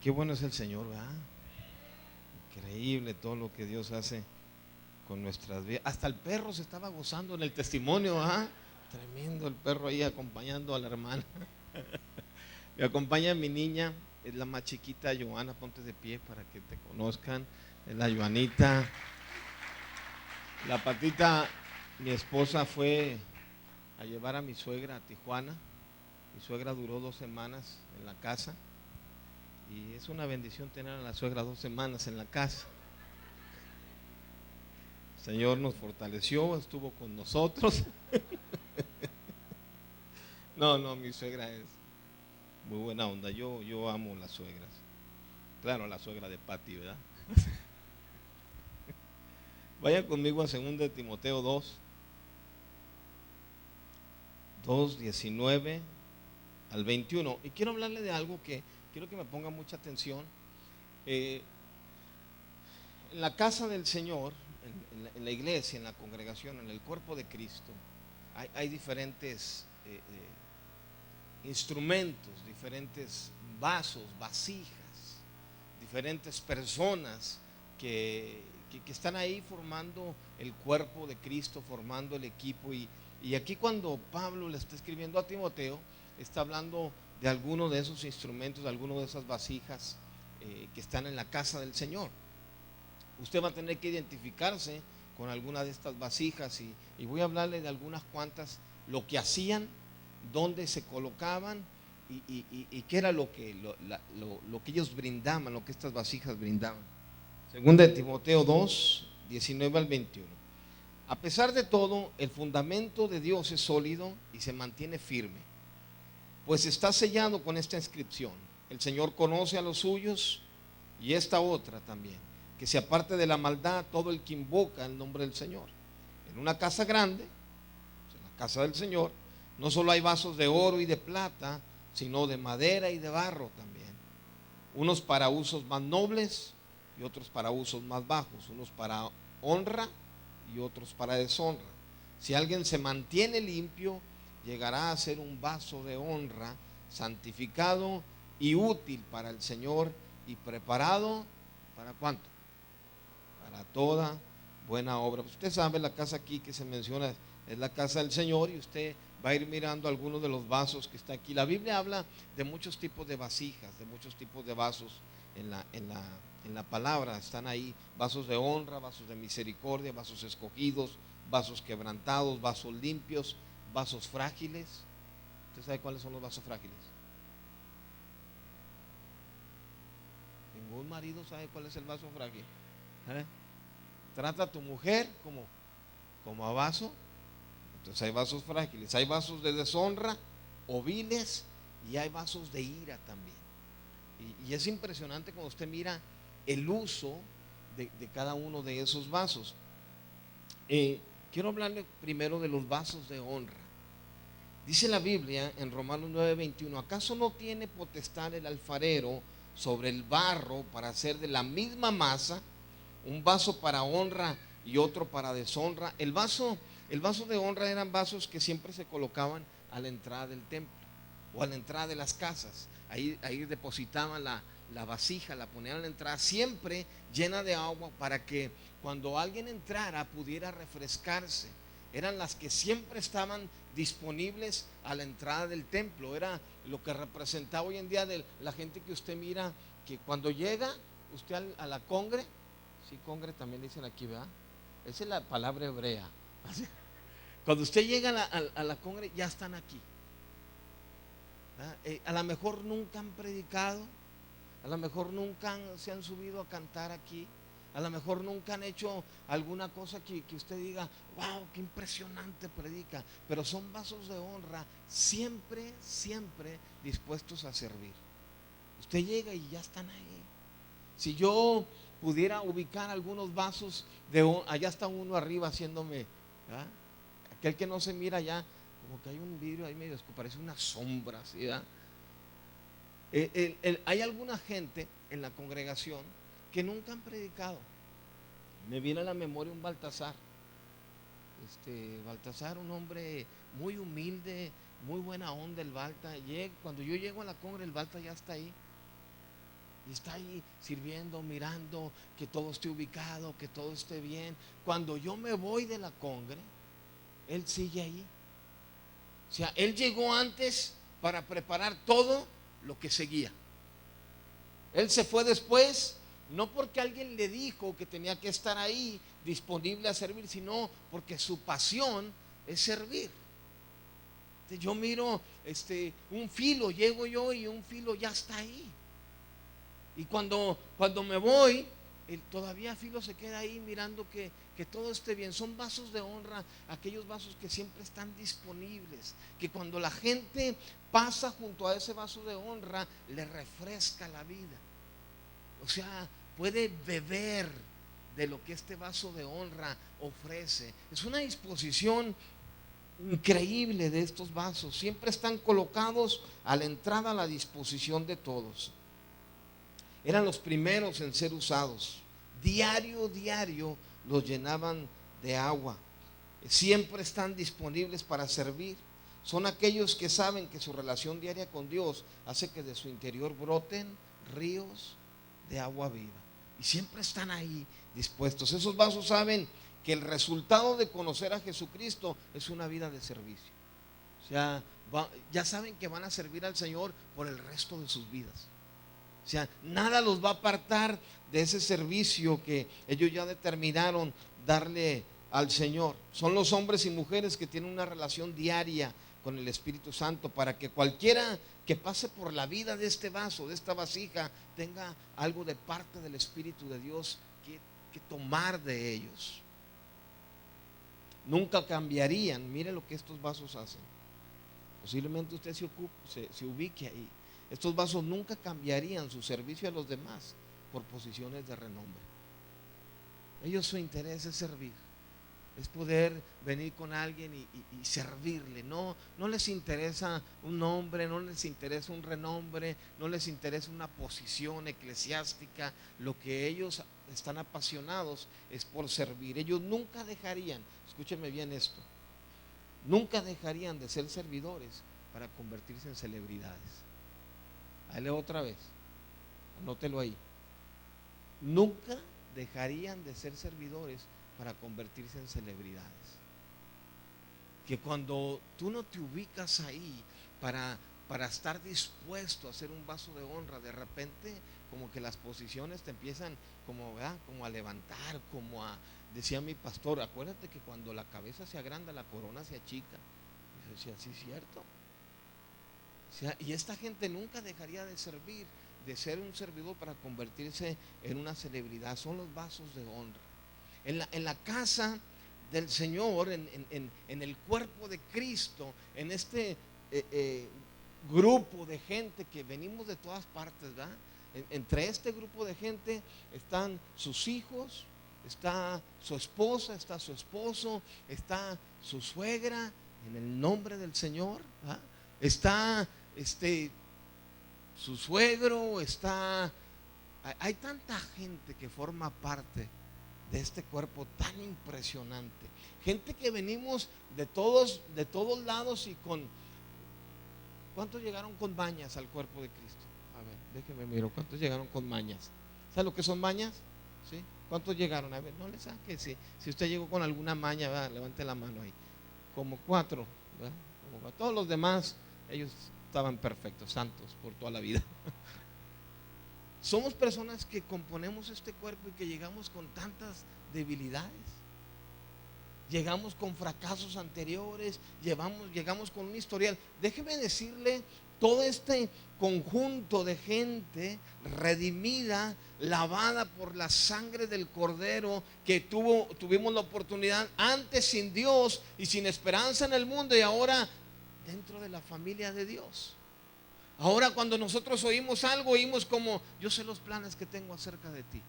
Qué bueno es el Señor, ¿verdad? Increíble todo lo que Dios hace con nuestras vidas. Hasta el perro se estaba gozando en el testimonio, ¿ah? Tremendo el perro ahí acompañando a la hermana. Me acompaña mi niña, es la más chiquita, Joana, ponte de pie para que te conozcan. Es la Joanita. La Patita, mi esposa fue a llevar a mi suegra a Tijuana. Mi suegra duró 2 semanas en la casa y es una bendición tener a la suegra 2 semanas en la casa. El Señor nos fortaleció, estuvo con nosotros. No, no, mi suegra es muy buena onda. Yo amo las suegras. Claro, la suegra de Pati, ¿verdad? Vayan conmigo a 2 de Timoteo 19 al 21. Y quiero hablarle de algo que quiero que me ponga mucha atención. En la casa del Señor, en la iglesia, en la congregación, en el cuerpo de Cristo, hay diferentes instrumentos, diferentes vasos, vasijas, diferentes personas que están ahí formando el cuerpo de Cristo, formando el equipo. Y aquí cuando Pablo le está escribiendo a Timoteo, está hablando de alguno de esos instrumentos, de alguno de esas vasijas que están en la casa del Señor. Usted va a tener que identificarse con alguna de estas vasijas y voy a hablarle de algunas cuantas, lo que hacían, dónde se colocaban y qué era lo que ellos brindaban, lo que estas vasijas brindaban. Segunda de Timoteo 2, 19 al 21. A pesar de todo, el fundamento de Dios es sólido y se mantiene firme, pues está sellado con esta inscripción: el Señor conoce a los suyos. Y esta otra también, que se aparte de la maldad todo el que invoca el nombre del Señor. En una casa grande, en la casa del Señor, no solo hay vasos de oro y de plata, sino de madera y de barro también. Unos para usos más nobles y otros para usos más bajos. Unos para honra y otros para deshonra. Si alguien se mantiene limpio, llegará a ser un vaso de honra, santificado y útil para el Señor, y preparado para ¿cuánto? Para toda buena obra. Usted sabe, la casa aquí que se menciona es la casa del Señor, y usted va a ir mirando algunos de los vasos que está aquí. La Biblia habla de muchos tipos de vasijas, de muchos tipos de vasos en la palabra. Están ahí vasos de honra, vasos de misericordia, vasos escogidos, vasos quebrantados, vasos limpios, vasos frágiles. ¿Usted sabe cuáles son los vasos frágiles? Ningún marido sabe cuál es el vaso frágil. ¿Eh? Trata a tu mujer como a vaso. Entonces hay vasos frágiles, hay vasos de deshonra o viles, y hay vasos de ira también. Y es impresionante cuando usted mira el uso de cada uno de esos vasos. Quiero hablarle primero de los vasos de honra. Dice la Biblia en Romanos 9:21: ¿acaso no tiene potestad el alfarero sobre el barro para hacer de la misma masa un vaso para honra y otro para deshonra? El vaso de honra eran vasos que siempre se colocaban a la entrada del templo o a la entrada de las casas. Ahí depositaban la vasija, la ponían a la entrada, siempre llena de agua, para que cuando alguien entrara pudiera refrescarse. Eran las que siempre estaban disponibles a la entrada del templo. Era lo que representaba hoy en día de la gente que usted mira, que cuando llega usted a la congre, sí, congre también dicen aquí, ¿verdad? Esa es la palabra hebrea. Cuando usted llega a la congre, ya están aquí. A lo mejor nunca han predicado, a lo mejor nunca se han subido a cantar aquí, a lo mejor nunca han hecho alguna cosa que usted diga, wow, qué impresionante predica, pero son vasos de honra, siempre, siempre dispuestos a servir. Usted llega y ya están ahí. Si yo pudiera ubicar algunos vasos de honra, allá está uno arriba haciéndome, ¿verdad? Aquel que no se mira allá, como que hay un vidrio ahí medio, parece una sombra, ¿sí? Hay alguna gente en la congregación que nunca han predicado. Me viene a la memoria un Baltasar. Baltasar, un hombre muy humilde, muy buena onda el Balta. Cuando yo llego a la congre, el Balta ya está ahí. y está ahí sirviendo, mirando que todo esté ubicado, que todo esté bien. Cuando yo me voy de la congre, él sigue ahí. O sea, él llegó antes para preparar todo lo que seguía. Él se fue después, no porque alguien le dijo que tenía que estar ahí disponible a servir, sino porque su pasión es servir. Yo miro un filo, llego yo y un filo ya está ahí. Y cuando me voy, todavía filo se queda ahí mirando que todo esté bien. Son vasos de honra, aquellos vasos que siempre están disponibles, que cuando la gente pasa junto a ese vaso de honra, le refresca la vida. O sea, puede beber de lo que este vaso de honra ofrece. Es una disposición increíble de estos vasos. Siempre están colocados a la entrada, a la disposición de todos. Eran los primeros en ser usados. Diario los llenaban de agua. Siempre están disponibles para servir. Son aquellos que saben que su relación diaria con Dios hace que de su interior broten ríos de agua viva. Y siempre están ahí dispuestos. Esos vasos saben que el resultado de conocer a Jesucristo es una vida de servicio. O sea, ya saben que van a servir al Señor por el resto de sus vidas. O sea, nada los va a apartar de ese servicio que ellos ya determinaron darle al Señor. Son los hombres y mujeres que tienen una relación diaria con el Espíritu Santo, para que cualquiera que pase por la vida de este vaso, de esta vasija, tenga algo de parte del Espíritu de Dios que tomar de ellos. Nunca cambiarían. Mire lo que estos vasos hacen. Posiblemente usted se ubique ahí. Estos vasos nunca cambiarían su servicio a los demás por posiciones de renombre. Ellos, su interés es servir, es poder venir con alguien y servirle. No les interesa un nombre, no les interesa un renombre, no les interesa una posición eclesiástica. Lo que ellos están apasionados es por servir. Ellos nunca dejarían, escúchenme bien esto, nunca dejarían de ser servidores para convertirse en celebridades. Ahí leo otra vez, anótelo ahí. Nunca dejarían de ser servidores para convertirse en celebridades. Que cuando tú no te ubicas ahí para estar dispuesto a hacer un vaso de honra, de repente como que las posiciones te empiezan como a levantar, decía mi pastor, acuérdate que cuando la cabeza se agranda, la corona se achica. Y yo decía, sí, cierto. O sea, y esta gente nunca dejaría de servir, de ser un servidor para convertirse en una celebridad. Son los vasos de honra. En la casa del Señor, en el cuerpo de Cristo, en este grupo de gente que venimos de todas partes, ¿verdad? Entre este grupo de gente están sus hijos, está su esposa, está su esposo, está su suegra, en el nombre del Señor, ¿verdad? Está su suegro, hay tanta gente que forma parte de este cuerpo tan impresionante. Gente que venimos de todos lados y ¿cuántos llegaron con mañas al cuerpo de Cristo? A ver, déjeme miro, ¿cuántos llegaron con mañas? ¿Sabe lo que son mañas? ¿Sí? ¿Cuántos llegaron? A ver, no le saque. Si usted llegó con alguna maña, ¿verdad? Levante la mano ahí. Como 4, ¿verdad? Como todos los demás, ellos estaban perfectos, santos por toda la vida. Somos personas que componemos este cuerpo y que llegamos con tantas debilidades. Llegamos con fracasos anteriores, llegamos con un historial. Déjeme decirle, todo este conjunto de gente redimida, lavada por la sangre del Cordero, que tuvimos la oportunidad antes sin Dios y sin esperanza en el mundo, y ahora dentro de la familia de Dios. Ahora cuando nosotros oímos algo, oímos como: yo sé los planes que tengo acerca de ti,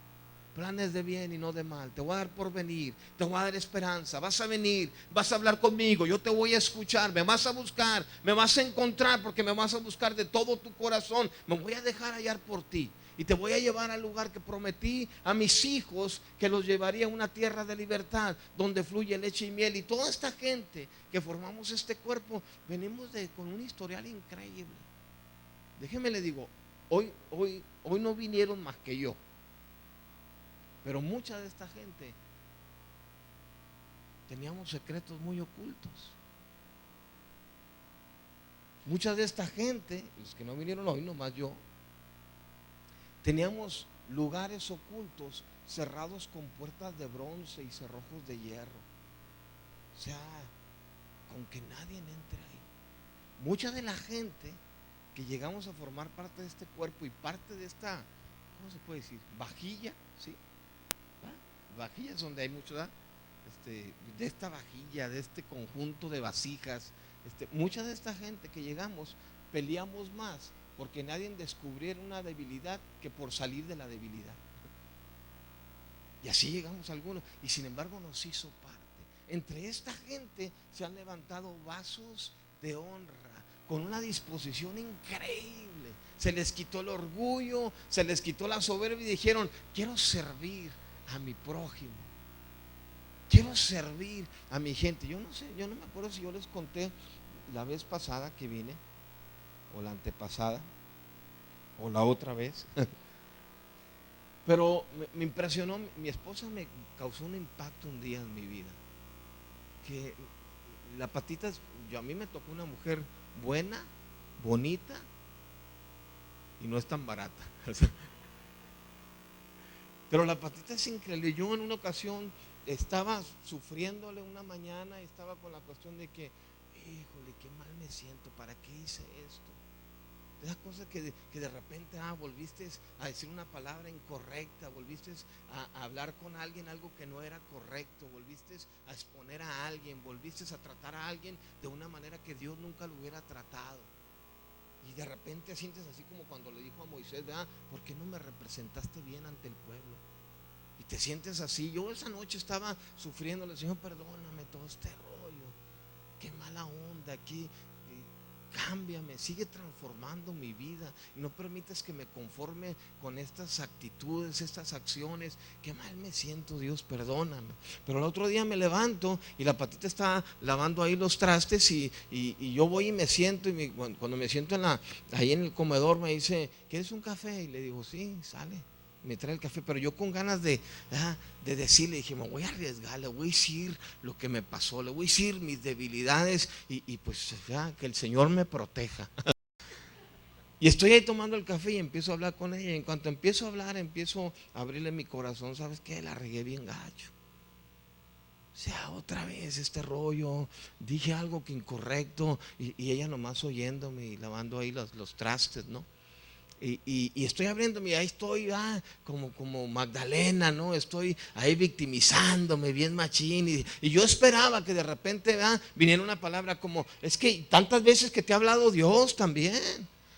planes de bien y no de mal, te voy a dar porvenir, te voy a dar esperanza, vas a venir, vas a hablar conmigo, yo te voy a escuchar, me vas a buscar, me vas a encontrar, porque me vas a buscar de todo tu corazón, me voy a dejar hallar por ti y te voy a llevar al lugar que prometí a mis hijos, que los llevaría a una tierra de libertad donde fluye leche y miel. Y toda esta gente que formamos este cuerpo venimos con un historial increíble. Déjeme le digo, hoy no vinieron más que yo. Pero mucha de esta gente teníamos secretos muy ocultos. Mucha de esta gente, los que no vinieron hoy, nomás yo, teníamos lugares ocultos cerrados con puertas de bronce y cerrojos de hierro. O sea, con que nadie entre ahí. Mucha de la gente que llegamos a formar parte de este cuerpo y parte de esta, ¿cómo se puede decir? Vajilla, ¿sí? Vajillas donde hay mucho, ¿verdad? De esta vajilla, de este conjunto de vasijas, mucha de esta gente que llegamos peleamos más porque nadie descubriera una debilidad que por salir de la debilidad. Y así llegamos a algunos, y sin embargo nos hizo parte. Entre esta gente se han levantado vasos de honra con una disposición increíble. Se les quitó el orgullo, se les quitó la soberbia y dijeron: quiero servir a mi prójimo, quiero servir a mi gente. Yo no sé, yo no me acuerdo si yo les conté la vez pasada que vine, o la antepasada, o la otra vez. Pero me impresionó, mi esposa me causó un impacto un día en mi vida. Que la Patita, a mí me tocó una mujer buena, bonita, y no es tan barata. Pero la Patita es increíble. Yo en una ocasión estaba sufriéndole una mañana y estaba con la cuestión de que, híjole, qué mal me siento, ¿para qué hice esto? Esas cosas que de repente volviste a decir una palabra incorrecta, volviste a hablar con alguien algo que no era correcto, volviste a exponer a alguien, volviste a tratar a alguien de una manera que Dios nunca lo hubiera tratado. Y de repente sientes así como cuando le dijo a Moisés: ¿por qué no me representaste bien ante el pueblo? Y te sientes así. Yo esa noche estaba sufriéndole: Señor, perdóname todo este rollo, qué mala onda aquí. Cámbiame, sigue transformando mi vida y no permitas que me conforme con estas actitudes, estas acciones. Qué mal me siento, Dios, perdóname. Pero el otro día me levanto y la Patita está lavando ahí los trastes y yo voy y me siento, y cuando me siento ahí en el comedor me dice: ¿quieres un café? Y le digo: sí, sale. Me trae el café, pero yo con ganas de decirle, dije: me voy a arriesgar, le voy a decir lo que me pasó, le voy a decir mis debilidades y pues que el Señor me proteja. Y estoy ahí tomando el café y empiezo a hablar con ella. Y en cuanto empiezo a hablar, empiezo a abrirle mi corazón. ¿Sabes qué? La regué bien gacho. O sea, otra vez este rollo, dije algo que incorrecto y ella nomás oyéndome y lavando ahí los trastes, ¿no? Y estoy abriéndome, ahí estoy como Magdalena, ¿no? Estoy ahí victimizándome bien machín. Y yo esperaba que de repente viniera una palabra como: es que tantas veces que te ha hablado Dios también.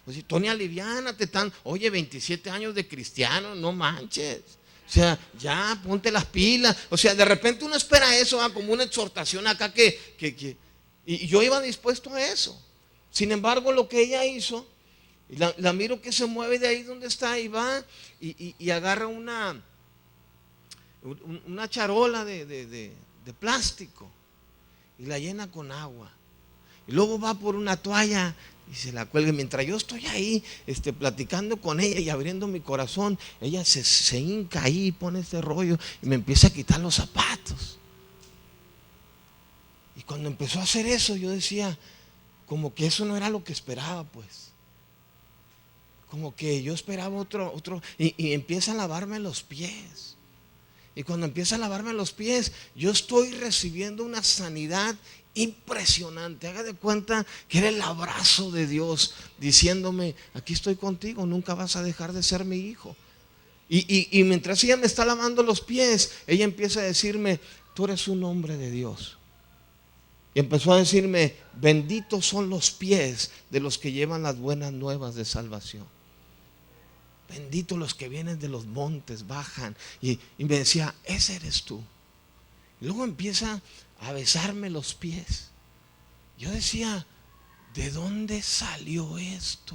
Pues, Tony, aliviánate, oye, 27 años de cristiano, no manches. O sea, ya ponte las pilas. O sea, de repente uno espera eso, como una exhortación acá y yo iba dispuesto a eso. Sin embargo, lo que ella hizo, la miro que se mueve de ahí donde está y va y agarra una charola de plástico y la llena con agua. Y luego va por una toalla y se la cuelga. Mientras yo estoy ahí platicando con ella y abriendo mi corazón, ella se hinca ahí, pone este rollo y me empieza a quitar los zapatos. Y cuando empezó a hacer eso, yo decía, como que eso no era lo que esperaba, pues. Como que yo esperaba otro y empieza a lavarme los pies. Y cuando empieza a lavarme los pies, yo estoy recibiendo una sanidad impresionante. Haga de cuenta que era el abrazo de Dios diciéndome: aquí estoy contigo, nunca vas a dejar de ser mi hijo. Y mientras ella me está lavando los pies, ella empieza a decirme: tú eres un hombre de Dios. Y empezó a decirme: benditos son los pies de los que llevan las buenas nuevas de salvación. Benditos los que vienen de los montes, bajan. Y me decía: ese eres tú. Y luego empieza a besarme los pies. Yo decía: ¿de dónde salió esto?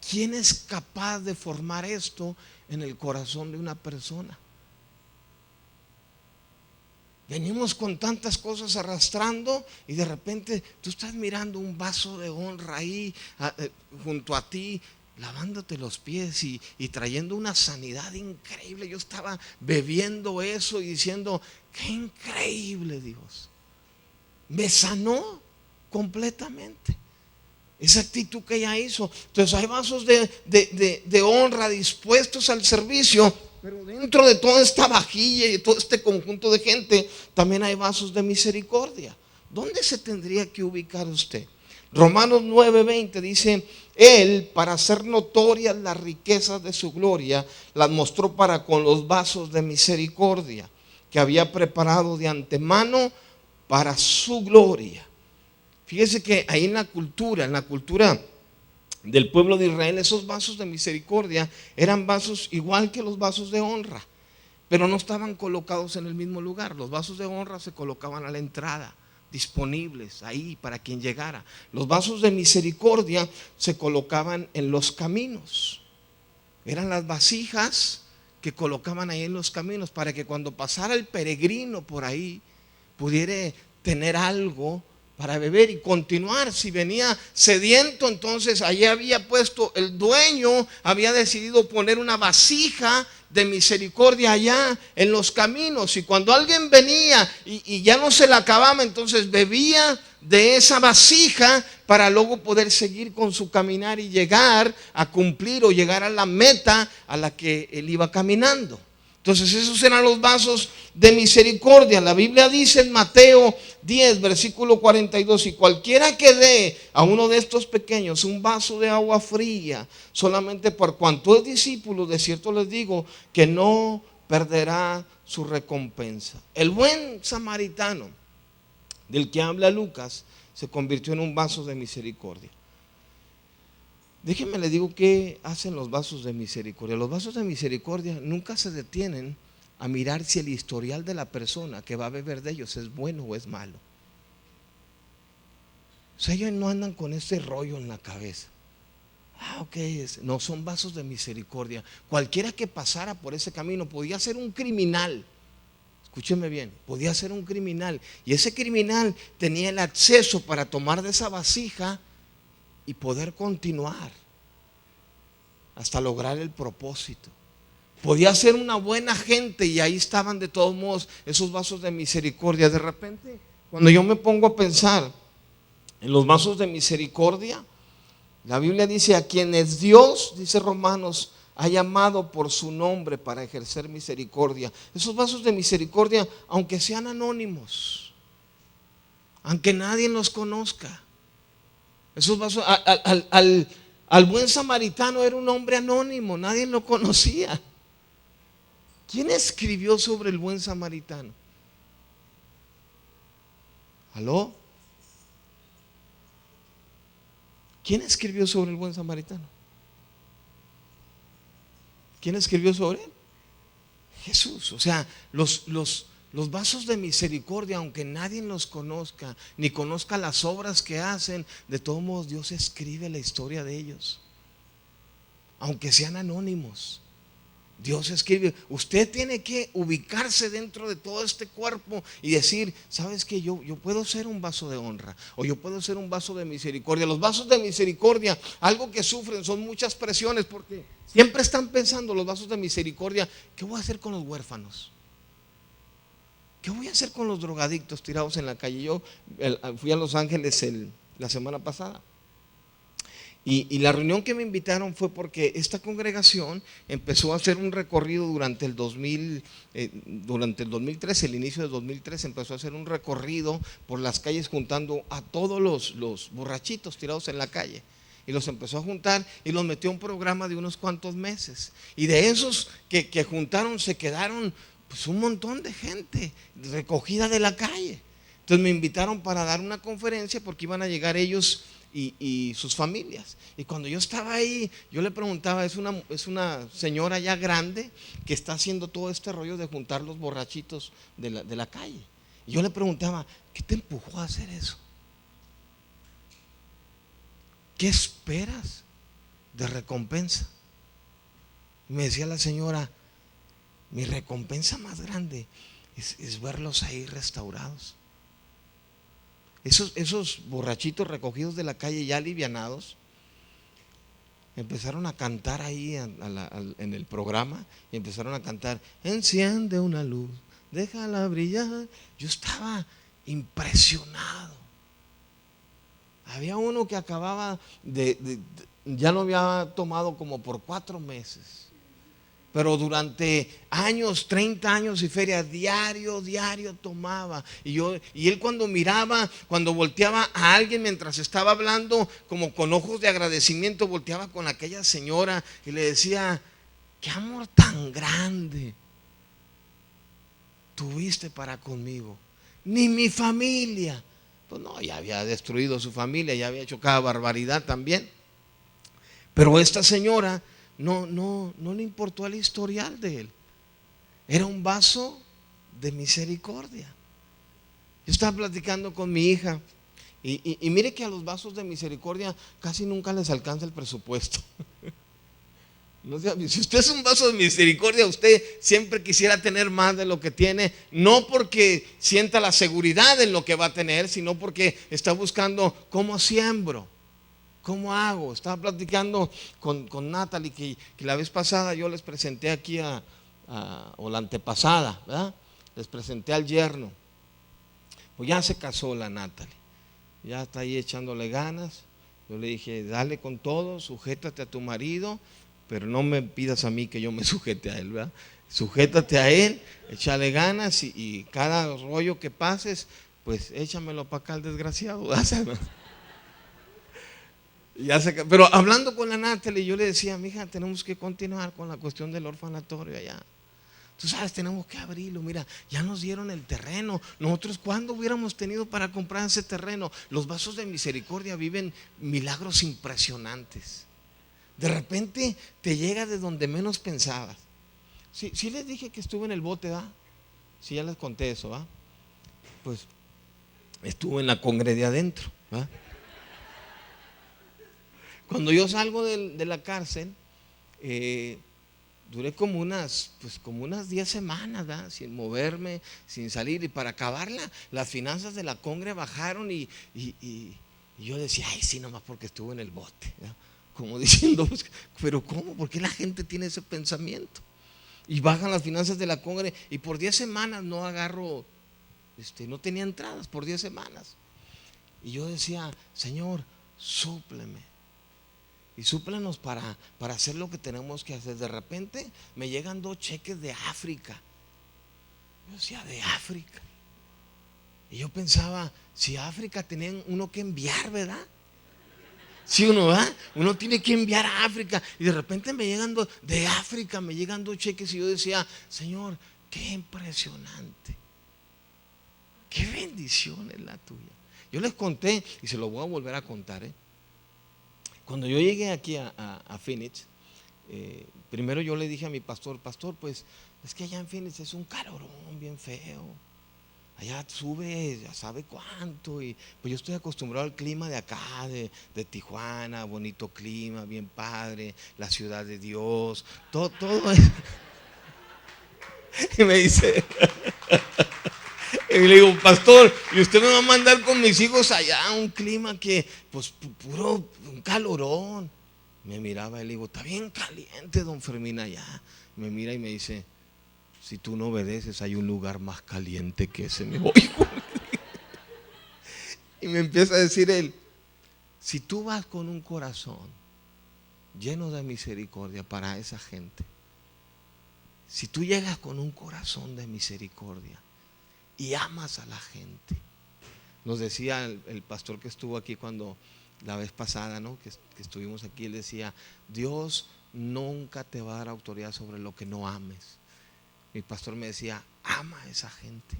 ¿Quién es capaz de formar esto en el corazón de una persona? Venimos con tantas cosas arrastrando y de repente tú estás mirando un vaso de honra ahí junto a ti. lavándote los pies y trayendo una sanidad increíble. Yo estaba bebiendo eso y diciendo, qué increíble Dios. Me sanó completamente. Esa actitud que ella hizo. Entonces hay vasos de honra dispuestos al servicio, pero dentro de toda esta vajilla y todo este conjunto de gente, también hay vasos de misericordia. ¿Dónde se tendría que ubicar usted? Romanos 9:20 dice, Él, para hacer notorias las riquezas de su gloria, las mostró para con los vasos de misericordia que había preparado de antemano para su gloria. Fíjese que ahí en la cultura del pueblo de Israel, esos vasos de misericordia eran vasos igual que los vasos de honra, pero no estaban colocados en el mismo lugar. Los vasos de honra se colocaban a la entrada, disponibles ahí para quien llegara. Los vasos de misericordia se colocaban en los caminos. Eran las vasijas que colocaban ahí en los caminos para que cuando pasara el peregrino por ahí pudiera tener algo para beber y continuar. Si venía sediento, entonces allí había puesto, el dueño había decidido poner una vasija de misericordia allá en los caminos, y cuando alguien venía y ya no se la acababa, entonces bebía de esa vasija para luego poder seguir con su caminar y llegar a cumplir o llegar a la meta a la que él iba caminando. Entonces esos eran los vasos de misericordia. La Biblia dice en Mateo 10, versículo 42, y cualquiera que dé a uno de estos pequeños un vaso de agua fría, solamente por cuanto es discípulo, de cierto les digo que no perderá su recompensa. El buen samaritano del que habla Lucas se convirtió en un vaso de misericordia. Déjenme le digo qué hacen los vasos de misericordia. Los vasos de misericordia nunca se detienen a mirar si el historial de la persona que va a beber de ellos es bueno o es malo. O sea, ellos no andan con ese rollo en la cabeza. Ok, no, son vasos de misericordia. Cualquiera que pasara por ese camino podía ser un criminal. Escúcheme bien, podía ser un criminal. Y ese criminal tenía el acceso para tomar de esa vasija y poder continuar hasta lograr el propósito. Podía ser una buena gente y ahí estaban de todos modos esos vasos de misericordia. De repente, cuando yo me pongo a pensar en los vasos de misericordia, la Biblia dice, a quienes Dios, dice Romanos, ha llamado por su nombre para ejercer misericordia. Esos vasos de misericordia, aunque sean anónimos, aunque nadie los conozca, esos vasos, al buen samaritano era un hombre anónimo, nadie lo conocía. ¿Quién escribió sobre el buen samaritano? ¿Aló? ¿Quién escribió sobre el buen samaritano? ¿Quién escribió sobre él? Jesús. O sea, los vasos de misericordia, aunque nadie los conozca, ni conozca las obras que hacen, de todos modos Dios escribe la historia de ellos. Aunque sean anónimos, Dios escribe. Usted tiene que ubicarse dentro de todo este cuerpo y decir, ¿sabes qué? Yo puedo ser un vaso de honra, o yo puedo ser un vaso de misericordia. Los vasos de misericordia, algo que sufren son muchas presiones, porque siempre están pensando los vasos de misericordia, ¿qué voy a hacer con los huérfanos? ¿Qué voy a hacer con los drogadictos tirados en la calle? Yo fui a Los Ángeles la semana pasada. Y la reunión que me invitaron fue porque esta congregación empezó a hacer un recorrido durante el 2013, el inicio del 2013, empezó a hacer un recorrido por las calles juntando a todos los borrachitos tirados en la calle. Y los empezó a juntar y los metió a un programa de unos cuantos meses. Y de esos que juntaron se quedaron pues un montón de gente recogida de la calle. Entonces me invitaron para dar una conferencia porque iban a llegar ellos y sus familias. Y cuando yo estaba ahí, yo le preguntaba, es una señora ya grande que está haciendo todo este rollo de juntar los borrachitos de la calle. Y yo le preguntaba, ¿qué te empujó a hacer eso? ¿Qué esperas de recompensa? Y me decía la señora, mi recompensa más grande es verlos ahí restaurados. Esos borrachitos recogidos de la calle ya alivianados, empezaron a cantar ahí en el programa, y empezaron a cantar, enciende una luz, déjala brillar. Yo estaba impresionado. Había uno que acababa ya lo había tomado como por 4 meses, pero durante años, 30 años y feria, diario tomaba. Y él cuando miraba, cuando volteaba a alguien mientras estaba hablando, como con ojos de agradecimiento, volteaba con aquella señora y le decía, qué amor tan grande tuviste para conmigo. Ni mi familia. Pues no, ya había destruido su familia, ya había hecho cada barbaridad también. Pero esta señora no le importó el historial de él. Era un vaso de misericordia. Yo estaba platicando con mi hija y mire que a los vasos de misericordia casi nunca les alcanza el presupuesto. No sé, si usted es un vaso de misericordia, usted siempre quisiera tener más de lo que tiene, no porque sienta la seguridad en lo que va a tener, sino porque está buscando cómo siembro, cómo hago. Estaba platicando con Natalie que la vez pasada yo les presenté aquí o la antepasada, ¿verdad? Les presenté al yerno. Pues ya se casó la Natalie, ya está ahí echándole ganas. Yo le dije, dale con todo, sujétate a tu marido, pero no me pidas a mí que yo me sujete a él, ¿verdad? Sujétate a él, échale ganas y cada rollo que pases, pues échamelo para acá al desgraciado. Pero hablando con la Natalie, yo le decía, mija, tenemos que continuar con la cuestión del orfanatorio allá. Tú sabes, tenemos que abrirlo. Mira, ya nos dieron el terreno. Nosotros, ¿cuándo hubiéramos tenido para comprar ese terreno? Los vasos de misericordia viven milagros impresionantes. De repente te llega de donde menos pensabas. Sí les dije que estuve en el bote, ¿va? Sí, ya les conté eso, ¿va? Pues estuve en la congre de adentro, ¿va? Cuando yo salgo de la cárcel, duré como unas 10 semanas, ¿verdad? Sin moverme, sin salir. Y para acabarla, las finanzas de la congre bajaron y yo decía, ay, sí, nomás porque estuve en el bote, ¿verdad? Como diciendo, pero ¿cómo? ¿Por qué la gente tiene ese pensamiento? Y bajan las finanzas de la congre y por 10 semanas no agarro, no tenía entradas por 10 semanas. Y yo decía, Señor, súpleme. Y súplanos para hacer lo que tenemos que hacer. De repente me llegan 2 cheques de África. Yo decía, de África. Y yo pensaba, si África tenían uno que enviar, ¿verdad? Si uno va, uno tiene que enviar a África. Y de repente de África me llegan 2 cheques. Y yo decía, Señor, qué impresionante. Qué bendición es la tuya. Yo les conté y se lo voy a volver a contar, ¿eh? Cuando yo llegué aquí a Phoenix, primero yo le dije a mi pastor, pues es que allá en Phoenix es un calorón bien feo. Allá sube, ya sabe cuánto. Y pues yo estoy acostumbrado al clima de acá, de Tijuana, bonito clima, bien padre, la ciudad de Dios, todo es. Y me dice, y le digo, pastor, ¿y usted me va a mandar con mis hijos allá a un clima que, pues, puro, un calorón? Me miraba y le digo, está bien caliente, don Fermín, allá. Me mira y me dice, si tú no obedeces, hay un lugar más caliente que ese. Me voy. Y me empieza a decir él, si tú vas con un corazón lleno de misericordia para esa gente, si tú llegas con un corazón de misericordia y amas a la gente, nos decía el pastor que estuvo aquí cuando la vez pasada, ¿no? que estuvimos aquí, él decía, Dios nunca te va a dar autoridad sobre lo que no ames. Mi pastor me decía, ama a esa gente.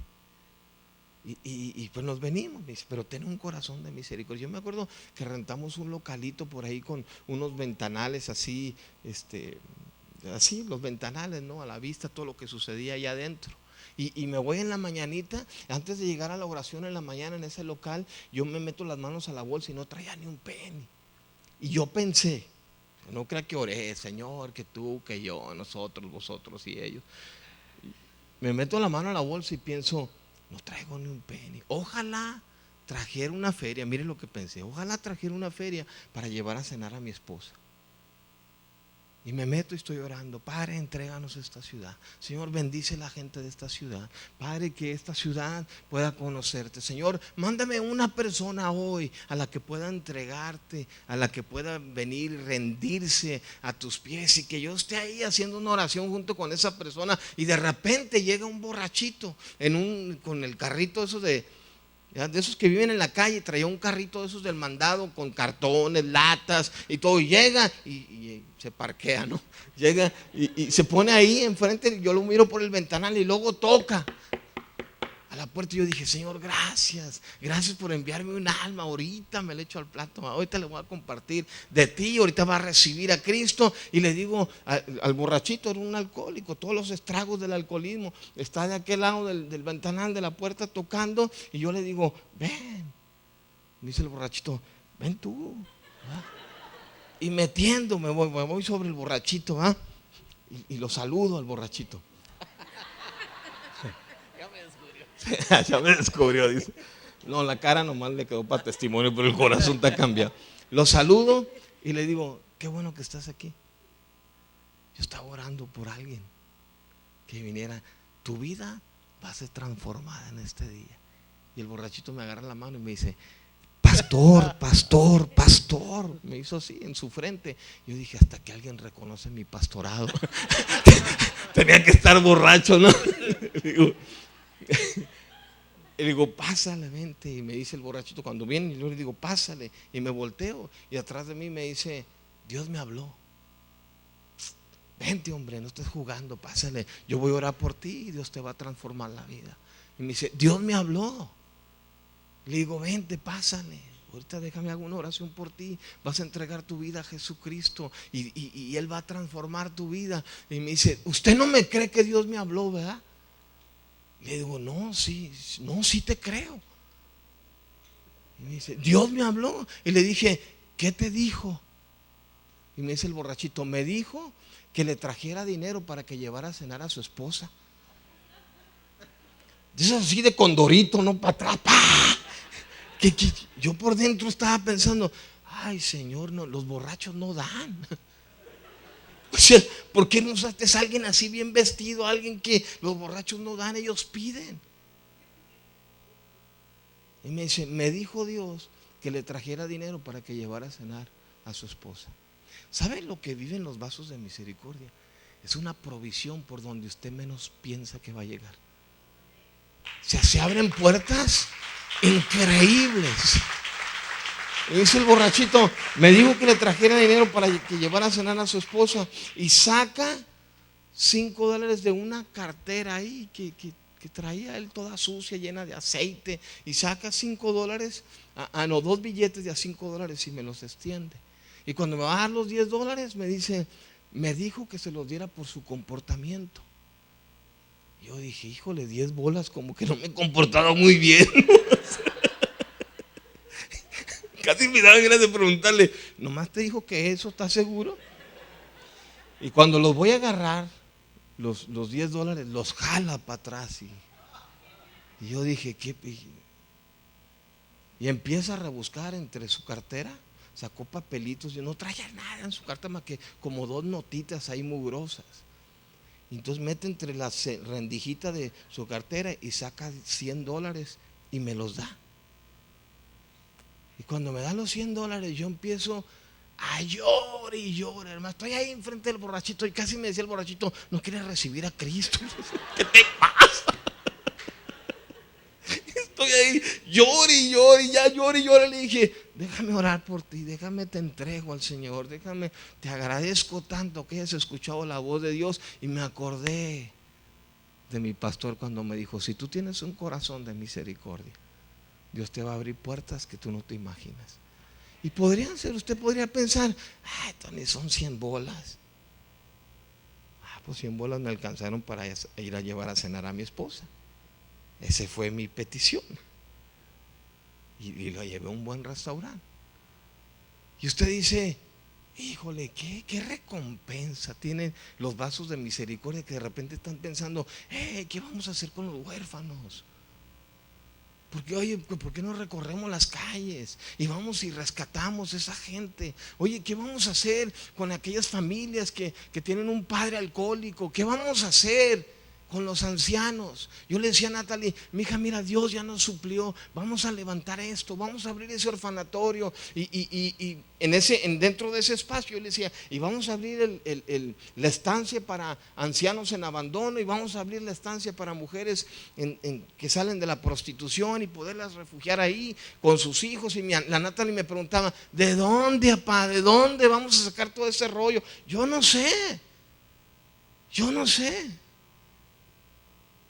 Y pues nos venimos, me dice, pero ten un corazón de misericordia. Yo me acuerdo que rentamos un localito por ahí con unos ventanales así, así los ventanales, ¿no? A la vista todo lo que sucedía allá adentro. Y me voy en la mañanita, antes de llegar a la oración en la mañana en ese local, yo me meto las manos a la bolsa y no traía ni un penny. Y yo pensé, no crea que oré, Señor, que tú, que yo, nosotros, vosotros y ellos. Me meto la mano a la bolsa y pienso, no traigo ni un penny. Ojalá trajera una feria, mire lo que pensé, ojalá trajera una feria para llevar a cenar a mi esposa. Y me meto y estoy orando: Padre, entréganos esta ciudad. Señor, bendice la gente de esta ciudad. Padre, que esta ciudad pueda conocerte. Señor, mándame una persona hoy a la que pueda entregarte, a la que pueda venir y rendirse a tus pies, y que yo esté ahí haciendo una oración junto con esa persona, y de repente llega un borrachito con el carrito esos de esos que viven en la calle. Traía un carrito de esos del mandado con cartones, latas y todo. Y llega y se parquea, ¿no? Llega y se pone ahí enfrente. Yo lo miro por el ventanal y luego toca a la puerta. Y yo dije: Señor, gracias por enviarme un alma. Ahorita me le echo al plato, ahorita le voy a compartir de ti, ahorita va a recibir a Cristo. Y le digo al borrachito: era un alcohólico, todos los estragos del alcoholismo. Está de aquel lado del ventanal de la puerta tocando. Y yo le digo: ven. Me dice el borrachito: ven tú. Y metiéndome me voy sobre el borrachito, y lo saludo al borrachito. Ya me descubrió, dice. No, la cara nomás le quedó para testimonio, pero el corazón está cambiado. Lo saludo y le digo: qué bueno que estás aquí. Yo estaba orando por alguien que viniera. Tu vida va a ser transformada en este día. Y el borrachito me agarra la mano y me dice: pastor, pastor, pastor. Me hizo así en su frente. Yo dije: hasta que alguien reconoce mi pastorado. Tenía que estar borracho, ¿no? Y le digo: pásale, vente. Y me dice el borrachito cuando viene, y yo le digo: pásale. Y me volteo y atrás de mí me dice: Dios me habló. Vente, hombre, no estés jugando, pásale. Yo voy a orar por ti y Dios te va a transformar la vida. Y me dice: Dios me habló. Le digo: vente, pásale. Ahorita déjame hacer una oración por ti. Vas a entregar tu vida a Jesucristo y Él va a transformar tu vida. Y me dice: usted no me cree que Dios me habló, ¿verdad? Le digo: no, sí te creo. Y me dice: Dios me habló. Y le dije: ¿qué te dijo? Y me dice el borrachito: me dijo que le trajera dinero para que llevara a cenar a su esposa. Eso así de condorito, no para atrás. Que yo por dentro estaba pensando: ay, Señor, no, los borrachos no dan. O sea, ¿por qué no usaste a alguien así bien vestido? Alguien que los borrachos no dan, ellos piden. Y me dice: me dijo Dios que le trajera dinero para que llevara a cenar a su esposa. ¿Saben lo que viven los vasos de misericordia? Es una provisión por donde usted menos piensa que va a llegar. O sea, se abren puertas increíbles. Y dice el borrachito: me dijo que le trajera dinero para que llevara a cenar a su esposa. Y saca $5 de una cartera ahí que traía él toda sucia, llena de aceite. Y saca $5, no, 2 billetes de a $5 y me los extiende. Y cuando me va a dar los $10, me dice: me dijo que se los diera por su comportamiento. Yo dije: híjole, 10 bolas, como que no me he comportado muy bien. Casi me daban ganas de preguntarle: ¿nomás te dijo que eso? ¿Estás seguro? Y cuando los voy a agarrar, los $10, los jala para atrás. Y yo dije: ¿qué? Y empieza a rebuscar entre su cartera. Sacó papelitos. Yo no traía nada en su cartera más que como 2 notitas ahí mugrosas. Y entonces mete entre la rendijita de su cartera y saca $100 y me los da. Y cuando me da los $100, yo empiezo a llorar y llorar, hermano. Estoy ahí enfrente del borrachito y casi me decía el borrachito: ¿no quieres recibir a Cristo? ¿Qué te pasa? Estoy ahí, llore y llore, ya llore y llore. Le dije: déjame orar por ti, déjame, te entrego al Señor, déjame, te agradezco tanto que hayas escuchado la voz de Dios. Y me acordé de mi pastor cuando me dijo: si tú tienes un corazón de misericordia, Dios te va a abrir puertas que tú no te imaginas. Y podrían ser, usted podría pensar: ay, Tony, son 100 bolas. Pues 100 bolas me alcanzaron para ir a llevar a cenar a mi esposa. Esa fue mi petición. Y lo llevé a un buen restaurante. Y usted dice: híjole, ¿qué recompensa tienen los vasos de misericordia que de repente están pensando: ¿qué vamos a hacer con los huérfanos? Porque, oye, ¿por qué no recorremos las calles y vamos y rescatamos a esa gente? Oye, ¿qué vamos a hacer con aquellas familias que tienen un padre alcohólico? ¿Qué vamos a hacer con los ancianos? Yo le decía a Natalie, mija, mira, Dios ya nos suplió, vamos a levantar esto, vamos a abrir ese orfanatorio y dentro de ese espacio yo le decía, y vamos a abrir la estancia para ancianos en abandono, y vamos a abrir la estancia para mujeres que salen de la prostitución y poderlas refugiar ahí con sus hijos. Y la Natalie me preguntaba, ¿de dónde, papá? ¿De dónde vamos a sacar todo ese rollo? Yo no sé.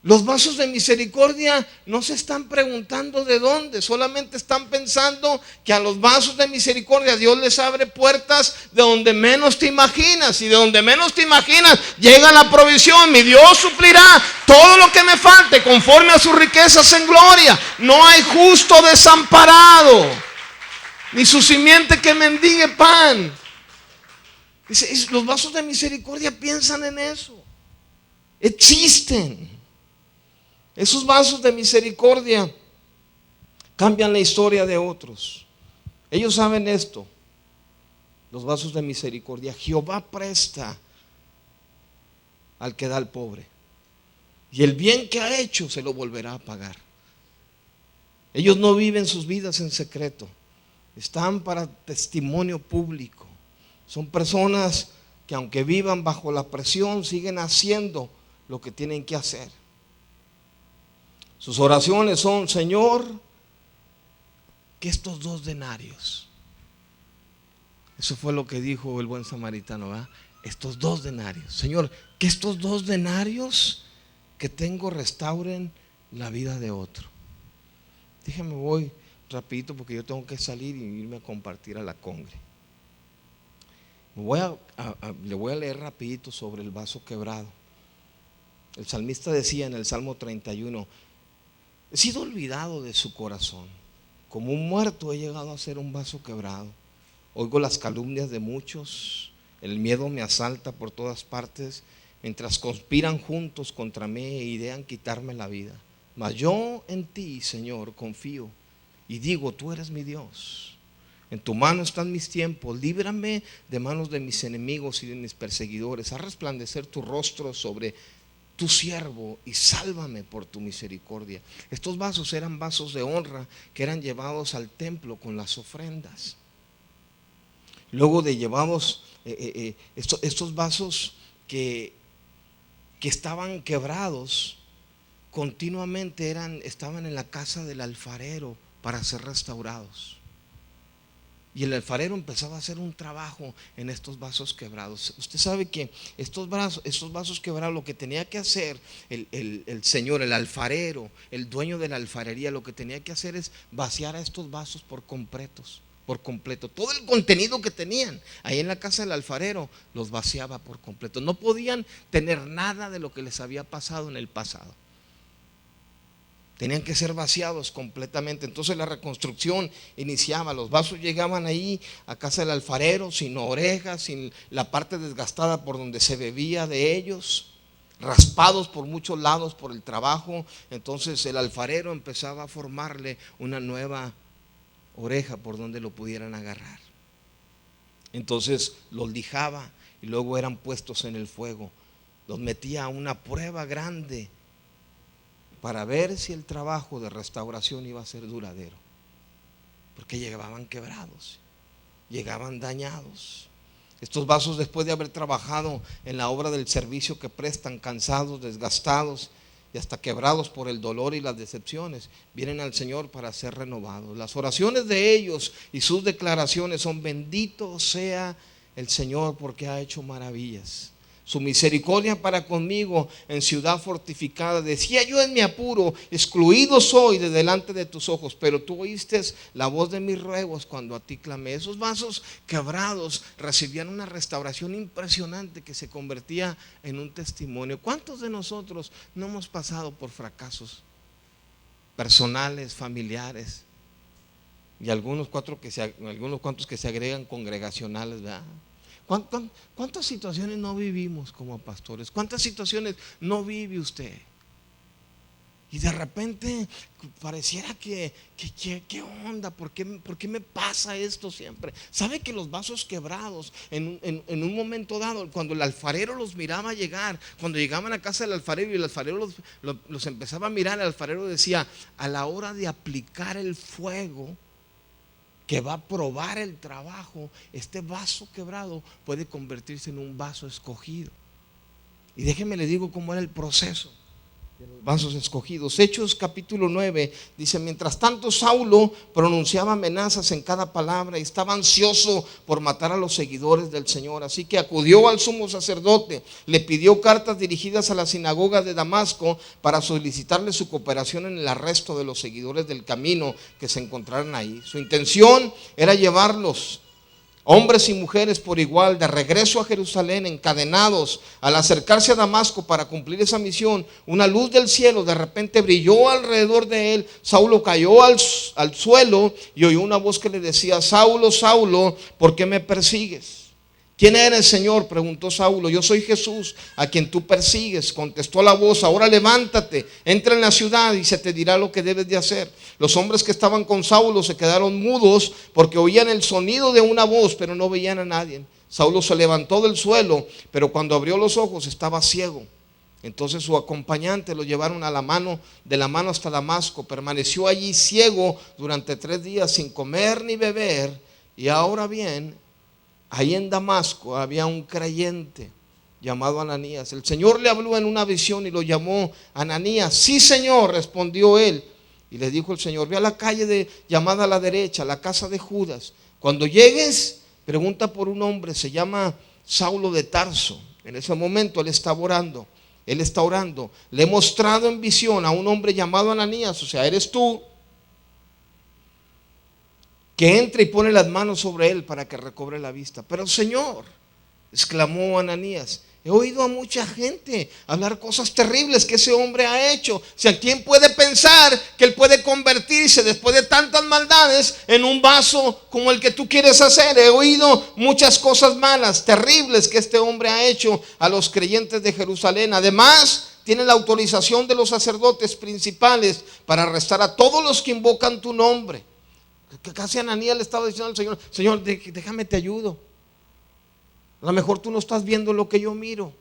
Los vasos de misericordia no se están preguntando de dónde, solamente están pensando que a los vasos de misericordia Dios les abre puertas de donde menos te imaginas, y de donde menos te imaginas llega la provisión. Mi Dios suplirá todo lo que me falte conforme a sus riquezas en gloria. No hay justo desamparado, ni su simiente que mendigue pan. Dice, los vasos de misericordia piensan en eso, existen. Esos vasos de misericordia cambian la historia de otros. Ellos saben esto. Los vasos de misericordia, Jehová presta al que da al pobre, y el bien que ha hecho se lo volverá a pagar. Ellos no viven sus vidas en secreto, están para testimonio público. Son personas que, aunque vivan bajo la presión, siguen haciendo lo que tienen que hacer. Sus oraciones son: Señor, que estos 2 denarios, eso fue lo que dijo el buen samaritano, ¿verdad? Estos 2 denarios, Señor, que estos 2 denarios que tengo restauren la vida de otro. Déjame, voy rapidito porque yo tengo que salir y irme a compartir a la congre. Le voy a leer rapidito sobre el vaso quebrado. El salmista decía en el Salmo 31: he sido olvidado de su corazón, como un muerto he llegado a ser un vaso quebrado. Oigo las calumnias de muchos, el miedo me asalta por todas partes, mientras conspiran juntos contra mí e idean quitarme la vida. Mas yo en ti, Señor, confío y digo, tú eres mi Dios. En tu mano están mis tiempos, líbrame de manos de mis enemigos y de mis perseguidores. Haz resplandecer tu rostro sobre tu siervo y sálvame por tu misericordia. Estos vasos eran vasos de honra que eran llevados al templo con las ofrendas. Luego de llevados estos vasos que estaban quebrados, continuamente estaban en la casa del alfarero para ser restaurados. Y el alfarero empezaba a hacer un trabajo en estos vasos quebrados. Usted sabe que estos vasos quebrados, lo que tenía que hacer el señor, el alfarero, el dueño de la alfarería, lo que tenía que hacer es vaciar a estos vasos por completo. Todo el contenido que tenían ahí en la casa del alfarero los vaciaba por completo. No podían tener nada de lo que les había pasado en el pasado. Tenían que ser vaciados completamente. Entonces la reconstrucción iniciaba. Los vasos llegaban ahí a casa del alfarero sin orejas, sin la parte desgastada por donde se bebía de ellos, raspados por muchos lados por el trabajo. Entonces el alfarero empezaba a formarle una nueva oreja por donde lo pudieran agarrar. Entonces los lijaba y luego eran puestos en el fuego. Los metía a una prueba grande para ver si el trabajo de restauración iba a ser duradero, porque llegaban quebrados, llegaban dañados. Estos vasos, después de haber trabajado en la obra del servicio que prestan, cansados, desgastados y hasta quebrados por el dolor y las decepciones, vienen al Señor para ser renovados. Las oraciones de ellos y sus declaraciones son: bendito sea el Señor porque ha hecho maravillas. Su misericordia para conmigo en ciudad fortificada. Decía yo en mi apuro, excluido soy de delante de tus ojos, pero tú oíste la voz de mis ruegos cuando a ti clamé. Esos vasos quebrados recibían una restauración impresionante que se convertía en un testimonio. ¿Cuántos de nosotros no hemos pasado por fracasos personales, familiares, y algunos cuantos que se agregan congregacionales, ¿verdad? ¿Cuántas situaciones no vivimos como pastores? ¿Cuántas situaciones no vive usted? Y de repente pareciera ¿qué onda? ¿Por qué me pasa esto siempre? ¿Sabe que los vasos quebrados en un momento dado, cuando el alfarero los miraba llegar, cuando llegaban a casa del alfarero y el alfarero los empezaba a mirar, el alfarero decía: a la hora de aplicar el fuego que va a probar el trabajo, este vaso quebrado puede convertirse en un vaso escogido? Y déjeme le digo cómo era el proceso de los vasos escogidos. Hechos capítulo 9 dice: mientras tanto Saulo pronunciaba amenazas en cada palabra y estaba ansioso por matar a los seguidores del Señor. Así que acudió al sumo sacerdote, le pidió cartas dirigidas a la sinagoga de Damasco para solicitarle su cooperación en el arresto de los seguidores del camino que se encontraran ahí. Su intención era llevarlos, hombres y mujeres por igual, de regreso a Jerusalén, encadenados. Al acercarse a Damasco para cumplir esa misión, una luz del cielo de repente brilló alrededor de él. Saulo cayó al suelo y oyó una voz que le decía: Saulo, Saulo, ¿por qué me persigues? ¿Quién eres, Señor?, preguntó Saulo. Yo soy Jesús, a quien tú persigues, contestó la voz. Ahora levántate, entra en la ciudad y se te dirá lo que debes de hacer. Los hombres que estaban con Saulo se quedaron mudos porque oían el sonido de una voz, pero no veían a nadie. Saulo se levantó del suelo, pero cuando abrió los ojos estaba ciego. Entonces su acompañante lo llevaron de la mano hasta Damasco. Permaneció allí ciego durante 3 días sin comer ni beber. Y ahora bien, ahí en Damasco había un creyente llamado Ananías. El Señor le habló en una visión y lo llamó Ananías. Sí, Señor, respondió él. Y le dijo el Señor: ve a la calle llamada a la derecha, la casa de Judas. Cuando llegues, pregunta por un hombre, se llama Saulo de Tarso. En ese momento él está orando. Le he mostrado en visión a un hombre llamado Ananías, o sea, eres tú, que entre y pone las manos sobre él para que recobre la vista. Pero Señor, exclamó Ananías, he oído a mucha gente hablar cosas terribles que ese hombre ha hecho. Si a quién puede pensar que él puede convertirse después de tantas maldades en un vaso como el que tú quieres hacer. He oído muchas cosas malas, terribles, que este hombre ha hecho a los creyentes de Jerusalén. Además, tiene la autorización de los sacerdotes principales para arrestar a todos los que invocan tu nombre. Casi Ananías le estaba diciendo al Señor: Señor, déjame te ayudo. A lo mejor tú no estás viendo lo que yo miro.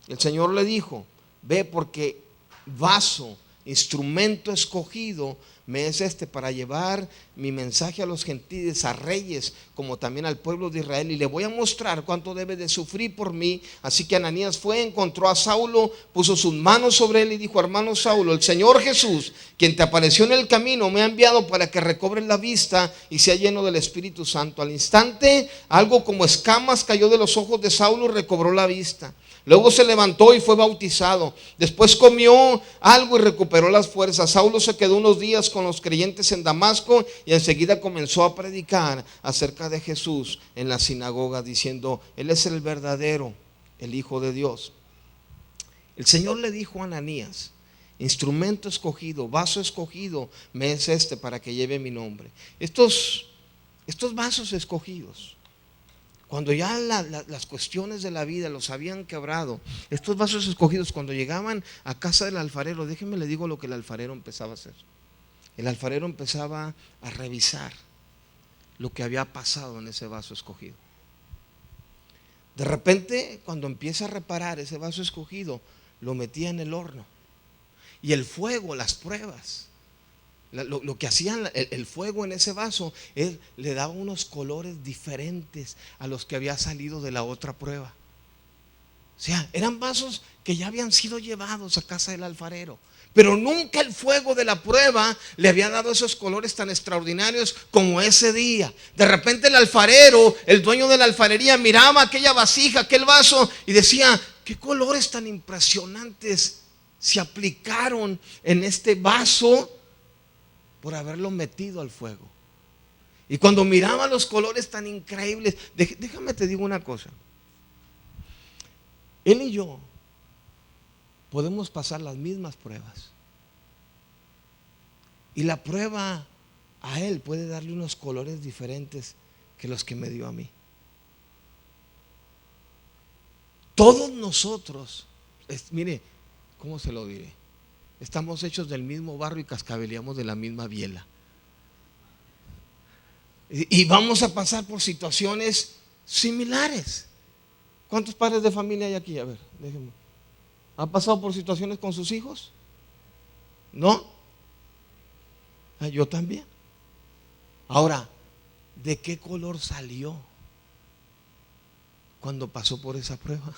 El Señor le dijo: ve, porque vaso, instrumento escogido me es para llevar mi mensaje a los gentiles, a reyes, como también al pueblo de Israel, y le voy a mostrar cuánto debe de sufrir por mí. Así que Ananías fue, encontró a Saulo, puso sus manos sobre él y dijo: hermano Saulo, el Señor Jesús, quien te apareció en el camino, me ha enviado para que recobres la vista y sea lleno del Espíritu Santo. Al instante, algo como escamas cayó de los ojos de Saulo y recobró la vista. Luego se levantó y fue bautizado. Después comió algo y recuperó las fuerzas. Saulo se quedó unos días con los creyentes en Damasco y enseguida comenzó a predicar acerca de Jesús en la sinagoga, diciendo: Él es el verdadero, el Hijo de Dios. El Señor le dijo a Ananías: instrumento escogido, vaso escogido me es para que lleve mi nombre. Estos vasos escogidos, cuando ya las cuestiones de la vida los habían quebrado, estos vasos escogidos, cuando llegaban a casa del alfarero, déjenme le digo lo que el alfarero empezaba a hacer. El alfarero empezaba a revisar lo que había pasado en ese vaso escogido. De repente, cuando empieza a reparar ese vaso escogido, lo metía en el horno. Y el fuego, las pruebas, lo que hacían el fuego en ese vaso, él le daba unos colores diferentes a los que había salido de la otra prueba. O sea, eran vasos que ya habían sido llevados a casa del alfarero, pero nunca el fuego de la prueba le había dado esos colores tan extraordinarios como ese día. De repente el alfarero, el dueño de la alfarería, miraba aquella vasija, aquel vaso, y decía: qué colores tan impresionantes se aplicaron en este vaso por haberlo metido al fuego. Y cuando miraba los colores tan increíbles, déjame te digo una cosa. Él y yo podemos pasar las mismas pruebas, y la prueba a él puede darle unos colores diferentes que los que me dio a mí. Todos nosotros, mire, ¿cómo se lo diré? estamos hechos del mismo barro y cascabeleamos de la misma biela. Y vamos a pasar por situaciones similares. ¿Cuántos padres de familia hay aquí? A ver, déjenme. ¿Han pasado por situaciones con sus hijos? ¿No? Yo también. Ahora, ¿de qué color salió cuando pasó por esa prueba?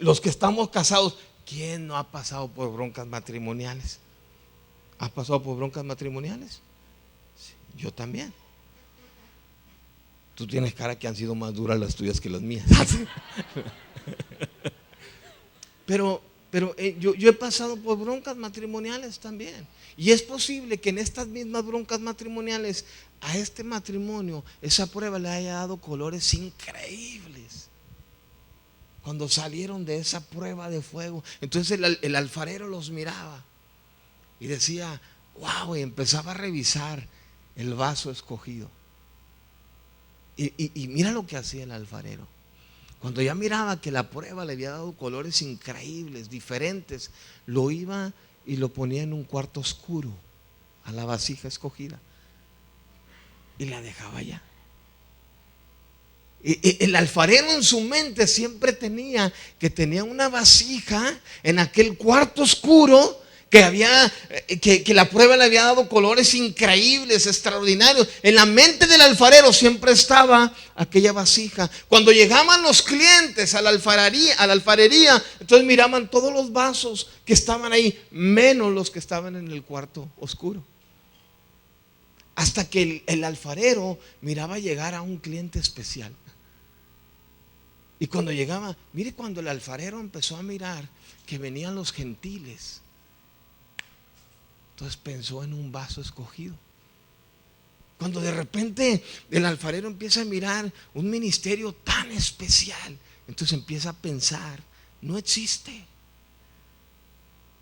Los que estamos casados, ¿quién no ha pasado por broncas matrimoniales? ¿Has pasado por broncas matrimoniales? Sí, yo también. Tú tienes cara que han sido más duras las tuyas que las mías. Pero yo he pasado por broncas matrimoniales también. Y es posible que en estas mismas broncas matrimoniales a este matrimonio esa prueba le haya dado colores increíbles. Cuando salieron de esa prueba de fuego, entonces el alfarero los miraba y decía, wow, y empezaba a revisar el vaso escogido. Y mira lo que hacía el alfarero. Cuando ya miraba que la prueba le había dado colores increíbles, diferentes, lo iba y lo ponía en un cuarto oscuro a la vasija escogida y la dejaba allá. El alfarero en su mente siempre tenía una vasija en aquel cuarto oscuro que la prueba le había dado colores increíbles, extraordinarios. En la mente del alfarero siempre estaba aquella vasija. Cuando llegaban los clientes a la alfarería, entonces miraban todos los vasos que estaban ahí, menos los que estaban en el cuarto oscuro. Hasta que el alfarero miraba llegar a un cliente especial. Y cuando llegaba, mire, cuando el alfarero empezó a mirar que venían los gentiles, entonces pensó en un vaso escogido. Cuando de repente el alfarero empieza a mirar un ministerio tan especial, entonces empieza a pensar, no existe.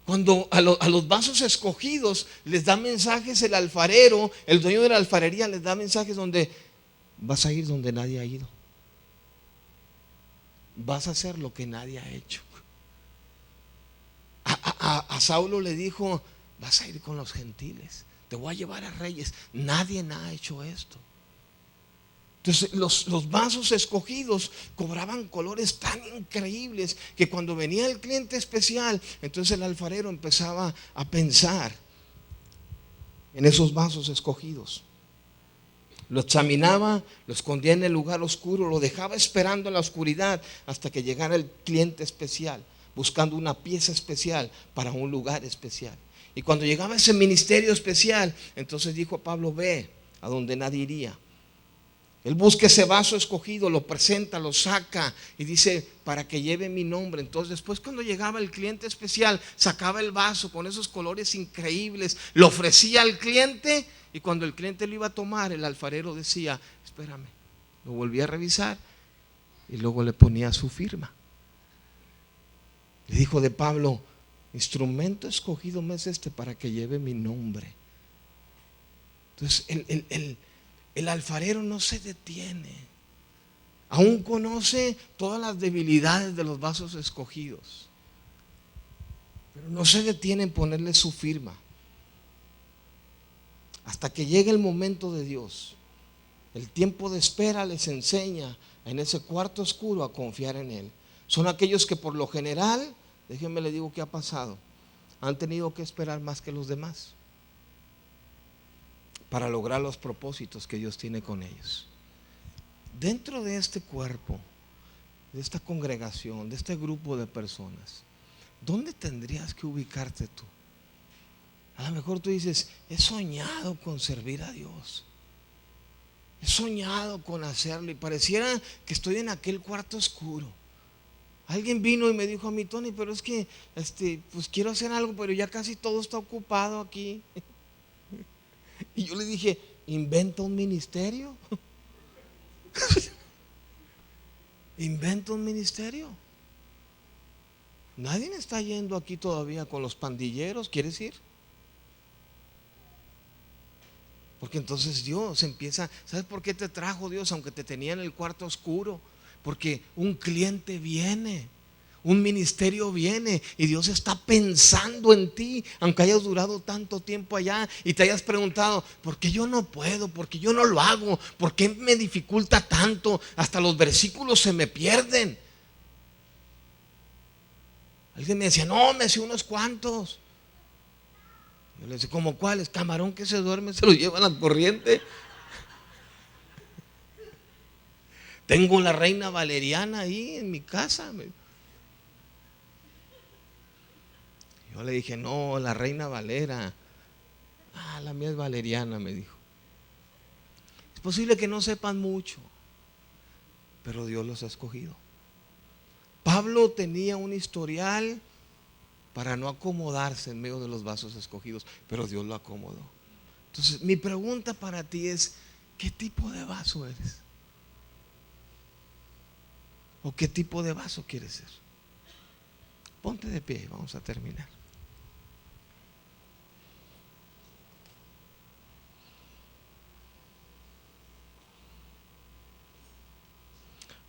Cuando a los vasos escogidos les da mensajes el alfarero, el dueño de la alfarería les da mensajes donde vas a ir donde nadie ha ido. Vas a hacer lo que nadie ha hecho. A Saulo le dijo, vas a ir con los gentiles, te voy a llevar a reyes. Nadie ha hecho esto. Entonces los vasos escogidos cobraban colores tan increíbles que cuando venía el cliente especial, entonces el alfarero empezaba a pensar en esos vasos escogidos. Lo examinaba, lo escondía en el lugar oscuro, lo dejaba esperando en la oscuridad hasta que llegara el cliente especial, buscando una pieza especial para un lugar especial. Y cuando llegaba ese ministerio especial, entonces dijo a Pablo, ve a donde nadie iría. Él busca ese vaso escogido, lo presenta, lo saca y dice, para que lleve mi nombre. Entonces después, cuando llegaba el cliente especial, sacaba el vaso con esos colores increíbles, lo ofrecía al cliente. Y cuando el cliente lo iba a tomar, el alfarero decía, espérame, lo volvía a revisar y luego le ponía su firma. Le dijo de Pablo, instrumento escogido me es este para que lleve mi nombre. Entonces el alfarero no se detiene, aún conoce todas las debilidades de los vasos escogidos, pero no se detiene en ponerle su firma hasta que llegue el momento de Dios. El tiempo de espera les enseña en ese cuarto oscuro a confiar en Él. Son aquellos que por lo general, déjenme le digo qué ha pasado, han tenido que esperar más que los demás para lograr los propósitos que Dios tiene con ellos. Dentro de este cuerpo, de esta congregación, de este grupo de personas, ¿dónde tendrías que ubicarte tú? A lo mejor tú dices, he soñado con servir a Dios, he soñado con hacerlo y pareciera que estoy en aquel cuarto oscuro. Alguien vino y me dijo a mí, Tony, pero es que pues quiero hacer algo, pero ya casi todo está ocupado aquí. Y yo le dije, inventa un ministerio. Inventa un ministerio. Nadie está yendo aquí todavía con los pandilleros, ¿quieres ir? Porque entonces Dios empieza, ¿sabes por qué te trajo Dios aunque te tenía en el cuarto oscuro? Porque un cliente viene, Un ministerio viene y Dios está pensando en ti, aunque hayas durado tanto tiempo allá y te hayas preguntado, ¿por qué yo no puedo? ¿Por qué yo no lo hago? ¿Por qué me dificulta tanto? Hasta los versículos se me pierden. Alguien me decía, no, me hacía unos cuantos. Yo le decía, ¿cómo cuáles? Camarón que se duerme se lo lleva la corriente. Tengo la Reina Valeriana ahí en mi casa. Yo le dije, no, la Reina Valera. Ah, la mía es Valeriana, me dijo. Es posible que no sepan mucho, pero Dios los ha escogido. Pablo tenía un historial para no acomodarse en medio de los vasos escogidos, pero Dios lo acomodó. Entonces, mi pregunta para ti es, ¿qué tipo de vaso eres? ¿O qué tipo de vaso quieres ser? Ponte de pie y vamos a terminar.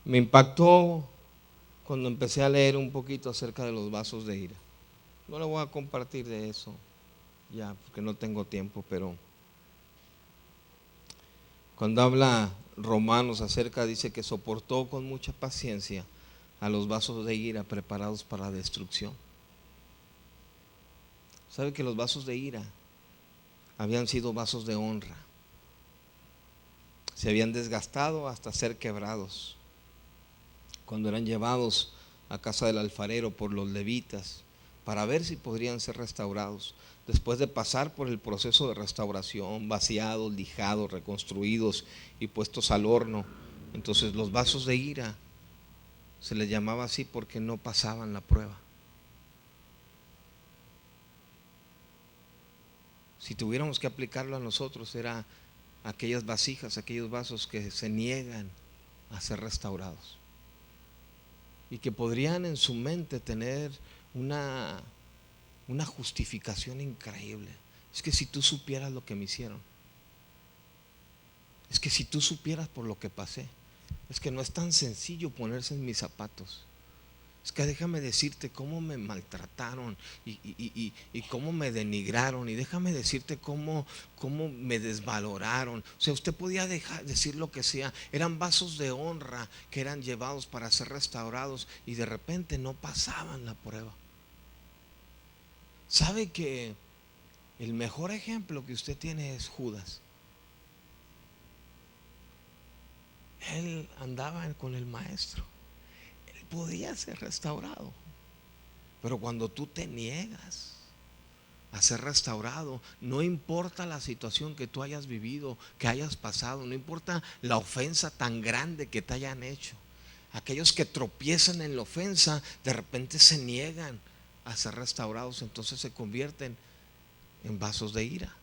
Me impactó cuando empecé a leer un poquito acerca de los vasos de ira. No le voy a compartir de eso ya, porque no tengo tiempo, pero cuando habla Romanos acerca, dice que soportó con mucha paciencia a los vasos de ira preparados para la destrucción. ¿Sabe que los vasos de ira habían sido vasos de honra? Se habían desgastado hasta ser quebrados. Cuando eran llevados a casa del alfarero por los levitas para ver si podrían ser restaurados, después de pasar por el proceso de restauración, vaciados, lijados, reconstruidos y puestos al horno, entonces los vasos de ira se les llamaba así porque no pasaban la prueba. Si tuviéramos que aplicarlo a nosotros, era aquellas vasijas, aquellos vasos que se niegan a ser restaurados y que podrían en su mente tener una justificación increíble. Es que si tú supieras lo que me hicieron, es que si tú supieras por lo que pasé, es que no es tan sencillo ponerse en mis zapatos. Es que déjame decirte cómo me maltrataron y cómo me denigraron, y déjame decirte cómo me desvaloraron. O sea, usted podía decir lo que sea. Eran vasos de honra que eran llevados para ser restaurados y de repente no pasaban la prueba. ¿Sabe que el mejor ejemplo que usted tiene es Judas? Él andaba con el maestro. Él podía ser restaurado. Pero cuando tú te niegas a ser restaurado, no importa la situación que tú hayas vivido, que hayas pasado, no importa la ofensa tan grande que te hayan hecho, aquellos que tropiezan en la ofensa de repente se niegan a ser restaurados, entonces se convierten en vasos de ira.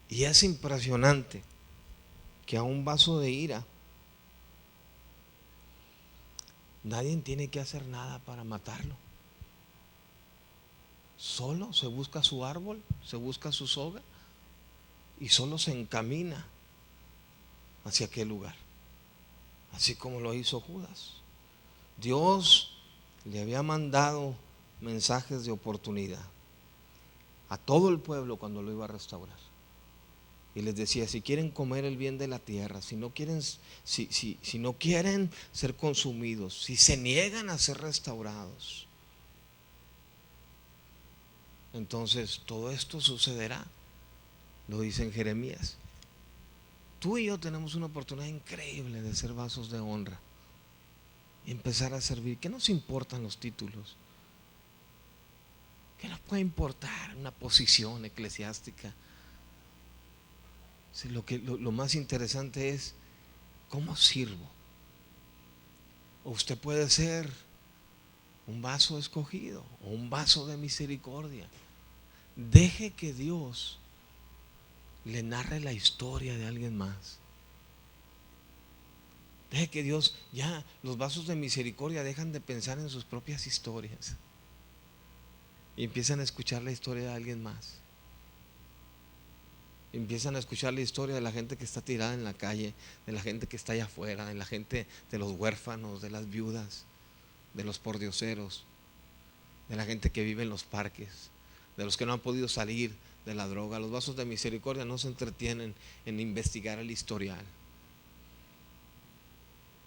Y es impresionante que a un vaso de ira nadie tiene que hacer nada para matarlo. Solo se busca su árbol, se busca su soga y solo se encamina hacia aquel lugar. Así como lo hizo Judas. Dios le había mandado mensajes de oportunidad a todo el pueblo cuando lo iba a restaurar. Y les decía, si quieren comer el bien de la tierra, si no quieren ser consumidos, si se niegan a ser restaurados, entonces todo esto sucederá. Lo dice en Jeremías. Tú y yo tenemos una oportunidad increíble de ser vasos de honra y empezar a servir. ¿Qué nos importan los títulos? ¿Qué nos puede importar una posición eclesiástica? Si lo más interesante es cómo sirvo. O usted puede ser un vaso escogido o un vaso de misericordia. Deje que Dios le narre la historia de alguien más. Deje que Dios, ya los vasos de misericordia dejan de pensar en sus propias historias y empiezan a escuchar la historia de alguien más. Empiezan a escuchar la historia de la gente que está tirada en la calle, de la gente que está allá afuera, de la gente, de los huérfanos, de las viudas, de los pordioseros, de la gente que vive en los parques, de los que no han podido salir de la droga. Los vasos de misericordia no se entretienen en investigar el historial.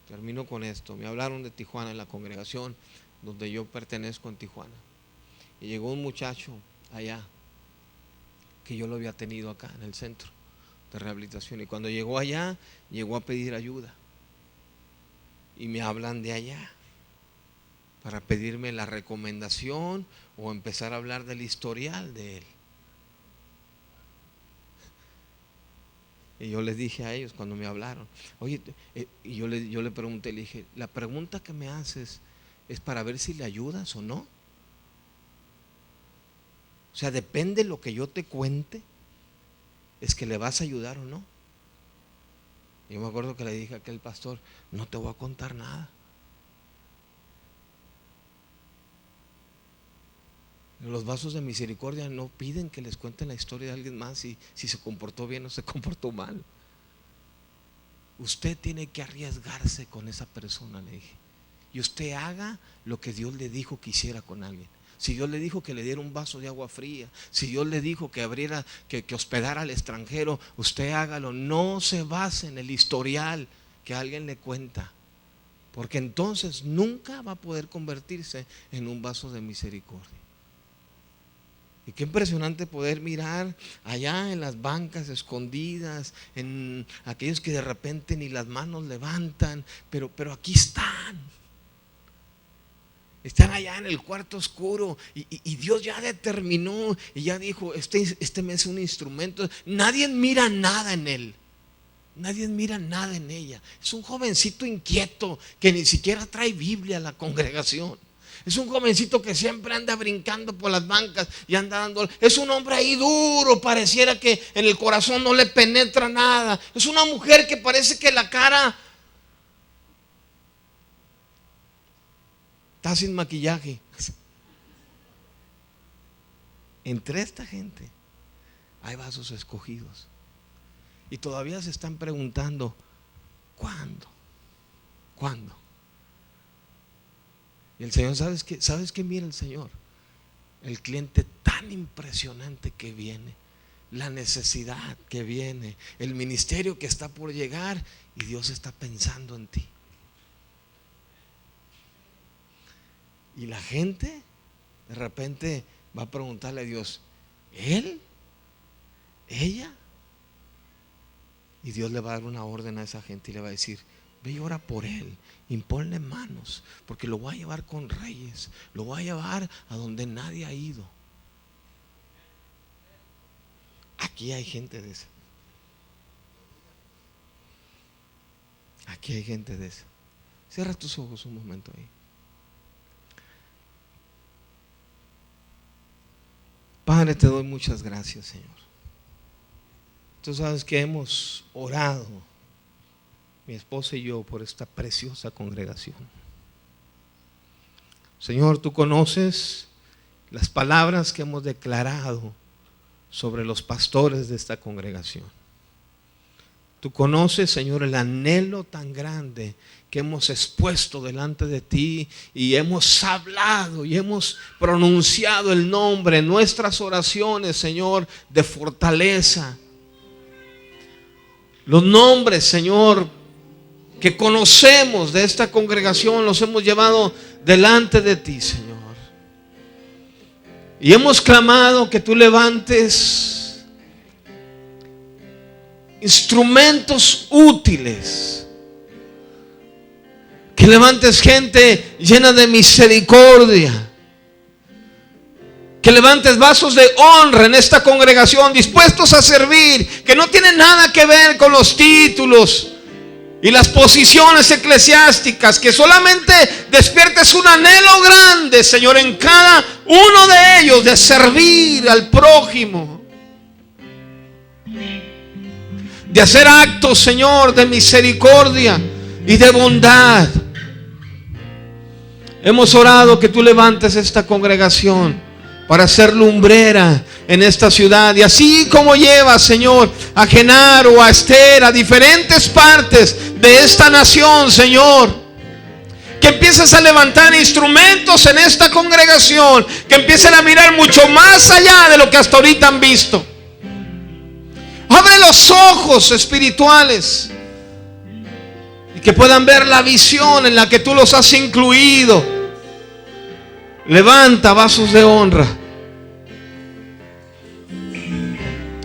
Termino con esto. Me hablaron de Tijuana en la congregación donde yo pertenezco en Tijuana. Y llegó un muchacho allá que yo lo había tenido acá en el centro de rehabilitación. Y cuando llegó allá, llegó a pedir ayuda. Y me hablan de allá para pedirme la recomendación o empezar a hablar del historial de él. Y yo les dije a ellos cuando me hablaron, oye, y yo le pregunté, le dije, la pregunta que me haces es para ver si le ayudas o no. O sea, depende de lo que yo te cuente, es que le vas a ayudar o no. Yo me acuerdo que le dije a aquel pastor, no te voy a contar nada. Los vasos de misericordia no piden que les cuenten la historia de alguien más si se comportó bien o se comportó mal. Usted tiene que arriesgarse con esa persona, le dije. Y usted haga lo que Dios le dijo que hiciera con alguien. Si Dios le dijo que le diera un vaso de agua fría, si Dios le dijo que abriera, que hospedara al extranjero, usted hágalo. No se base en el historial que alguien le cuenta, porque entonces nunca va a poder convertirse en un vaso de misericordia. Y qué impresionante poder mirar allá en las bancas escondidas, en aquellos que de repente ni las manos levantan, pero aquí están. Están allá en el cuarto oscuro y Dios ya determinó y ya dijo, este me es un instrumento. Nadie mira nada en él. Nadie mira nada en ella. Es un jovencito inquieto que ni siquiera trae Biblia a la congregación. Es un jovencito que siempre anda brincando por las bancas y anda dando. Es un hombre ahí duro, pareciera que en el corazón no le penetra nada. Es una mujer que parece que la cara está sin maquillaje. Entre esta gente hay vasos escogidos. Y todavía se están preguntando, ¿cuándo? ¿Cuándo? Y el Señor, ¿sabes qué mira el Señor? El cliente tan impresionante que viene, la necesidad que viene, el ministerio que está por llegar, y Dios está pensando en ti. Y la gente de repente va a preguntarle a Dios, ¿él? ¿Ella? Y Dios le va a dar una orden a esa gente y le va a decir, ve y ora por él, imponle manos, porque lo voy a llevar con reyes, lo voy a llevar a donde nadie ha ido. Aquí hay gente de esa. Aquí hay gente de esa. Cierra tus ojos un momento ahí. Padre, te doy muchas gracias, Señor. Tú sabes que hemos orado, mi esposa y yo, por esta preciosa congregación. Señor, tú conoces las palabras que hemos declarado sobre los pastores de esta congregación. Tú conoces, Señor, el anhelo tan grande que hemos expuesto delante de ti, y hemos hablado y hemos pronunciado el nombre en nuestras oraciones, Señor, de fortaleza. Los nombres, Señor, que conocemos de esta congregación, los hemos llevado delante de ti, Señor. Y hemos clamado que tú levantes instrumentos útiles, que levantes gente llena de misericordia, que levantes vasos de honra en esta congregación, dispuestos a servir, que no tienen nada que ver con los títulos y las posiciones eclesiásticas, que solamente despiertes un anhelo grande, Señor, en cada uno de ellos, de servir al prójimo, de hacer actos, Señor, de misericordia y de bondad. Hemos orado que tú levantes esta congregación para ser lumbrera en esta ciudad. Y así como llevas, Señor, a Genaro, a Esther, a diferentes partes de esta nación, Señor, que empieces a levantar instrumentos en esta congregación, que empiecen a mirar mucho más allá de lo que hasta ahorita han visto. Abre los ojos espirituales y que puedan ver la visión en la que tú los has incluido. Levanta vasos de honra.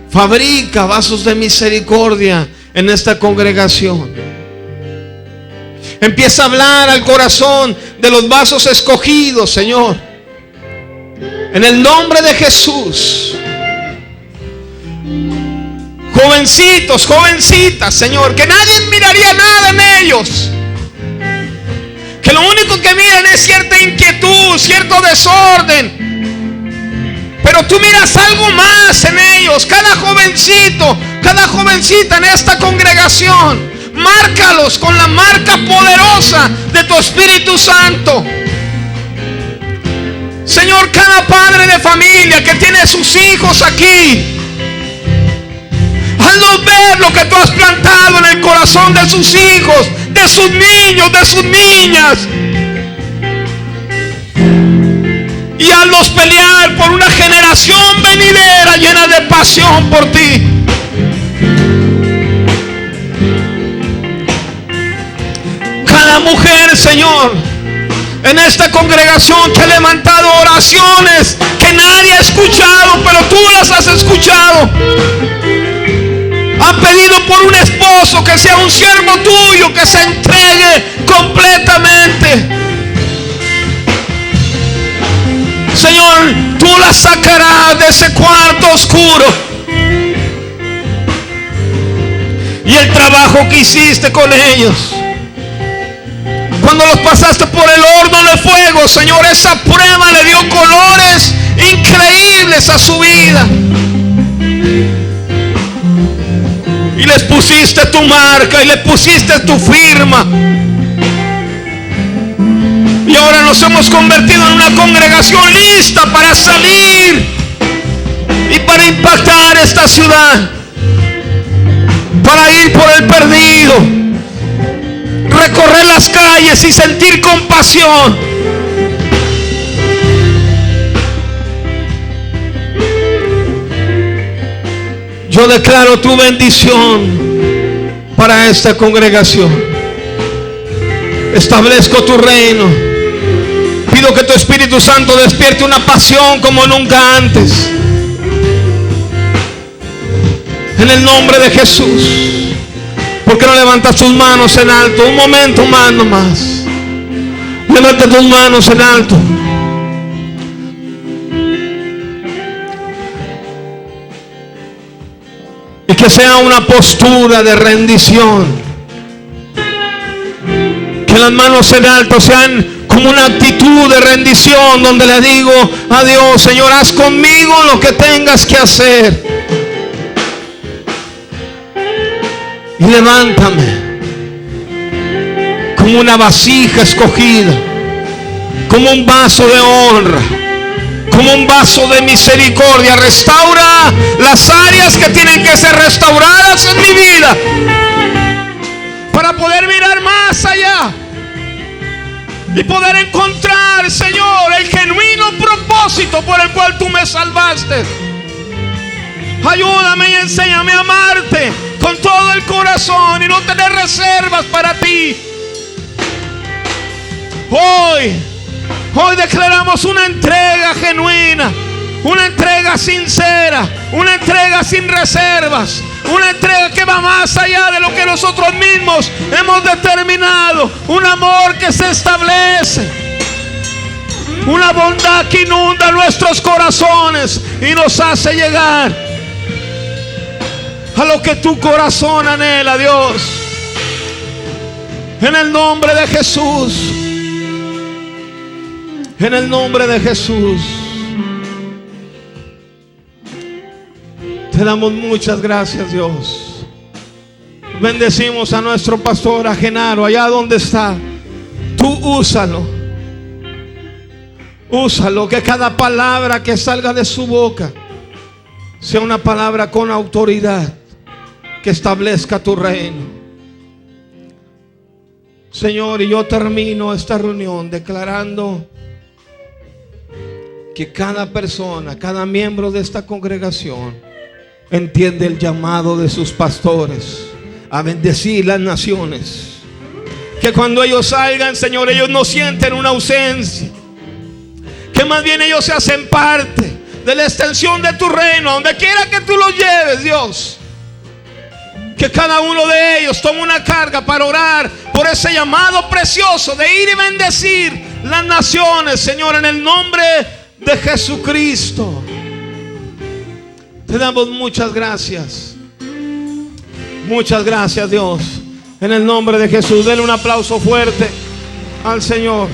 Fabrica vasos de misericordia en esta congregación. Empieza a hablar al corazón de los vasos escogidos, Señor, en el nombre de Jesús. Jovencitos, jovencitas, Señor, que nadie miraría nada en ellos, que lo único que miran es cierta inquietud, cierto desorden, pero tú miras algo más en ellos. Cada jovencito, cada jovencita en esta congregación, márcalos con la marca poderosa de tu Espíritu Santo. Señor, cada padre de familia que tiene sus hijos aquí, hazlos ver lo que tú has plantado en el corazón de sus hijos, de sus niños, de sus niñas, y hazlos pelear por una generación venidera llena de pasión por ti. Cada mujer, Señor, en esta congregación que ha levantado oraciones que nadie ha escuchado, pero tú las has escuchado, ha pedido por un esposo que sea un siervo tuyo, que se entregue completamente. Señor, tú las sacarás de ese cuarto oscuro. Y el trabajo que hiciste con ellos, cuando los pasaste por el horno de fuego, Señor, esa prueba le dio colores increíbles a su vida. Y les pusiste tu marca y le pusiste tu firma. Y ahora nos hemos convertido en una congregación lista para salir y para impactar esta ciudad, para ir por el perdido, recorrer las calles y sentir compasión. Yo declaro tu bendición para esta congregación. Establezco tu reino. Pido que tu Espíritu Santo despierte una pasión como nunca antes. En el nombre de Jesús. ¿Por qué no levantas tus manos en alto? Un momento más nomás. Levanta tus manos en alto. Y que sea una postura de rendición. Que las manos en alto sean como una actitud de rendición, donde le digo a Dios: Señor, haz conmigo lo que tengas que hacer. Y levántame como una vasija escogida, como un vaso de honra, como un vaso de misericordia. Restaura las áreas que tienen que ser restauradas en mi vida, para poder mirar más allá y poder encontrar, Señor, el genuino propósito por el cual tú me salvaste. Ayúdame y enséñame a amarte con todo el corazón y no tener reservas para ti. Hoy declaramos una entrega genuina, una entrega sincera, una entrega sin reservas, una entrega que va más allá de lo que nosotros mismos hemos determinado. Un amor que se establece, una bondad que inunda nuestros corazones y nos hace llegar a lo que tu corazón anhela, Dios. En el nombre de Jesús. En el nombre de Jesús. Te damos muchas gracias, Dios. Bendecimos a nuestro pastor, a Genaro, allá donde está. Tú úsalo. Úsalo, que cada palabra que salga de su boca sea una palabra con autoridad que establezca tu reino. Señor, y yo termino esta reunión declarando que cada persona, cada miembro de esta congregación entiende el llamado de sus pastores a bendecir las naciones. Que cuando ellos salgan, Señor, ellos no sienten una ausencia, que más bien ellos se hacen parte de la extensión de tu reino, donde quiera que tú los lleves, Dios. Que cada uno de ellos tome una carga para orar por ese llamado precioso de ir y bendecir las naciones, Señor, en el nombre de Jesucristo. Te damos muchas gracias. Muchas gracias, Dios. En el nombre de Jesús, denle un aplauso fuerte al Señor.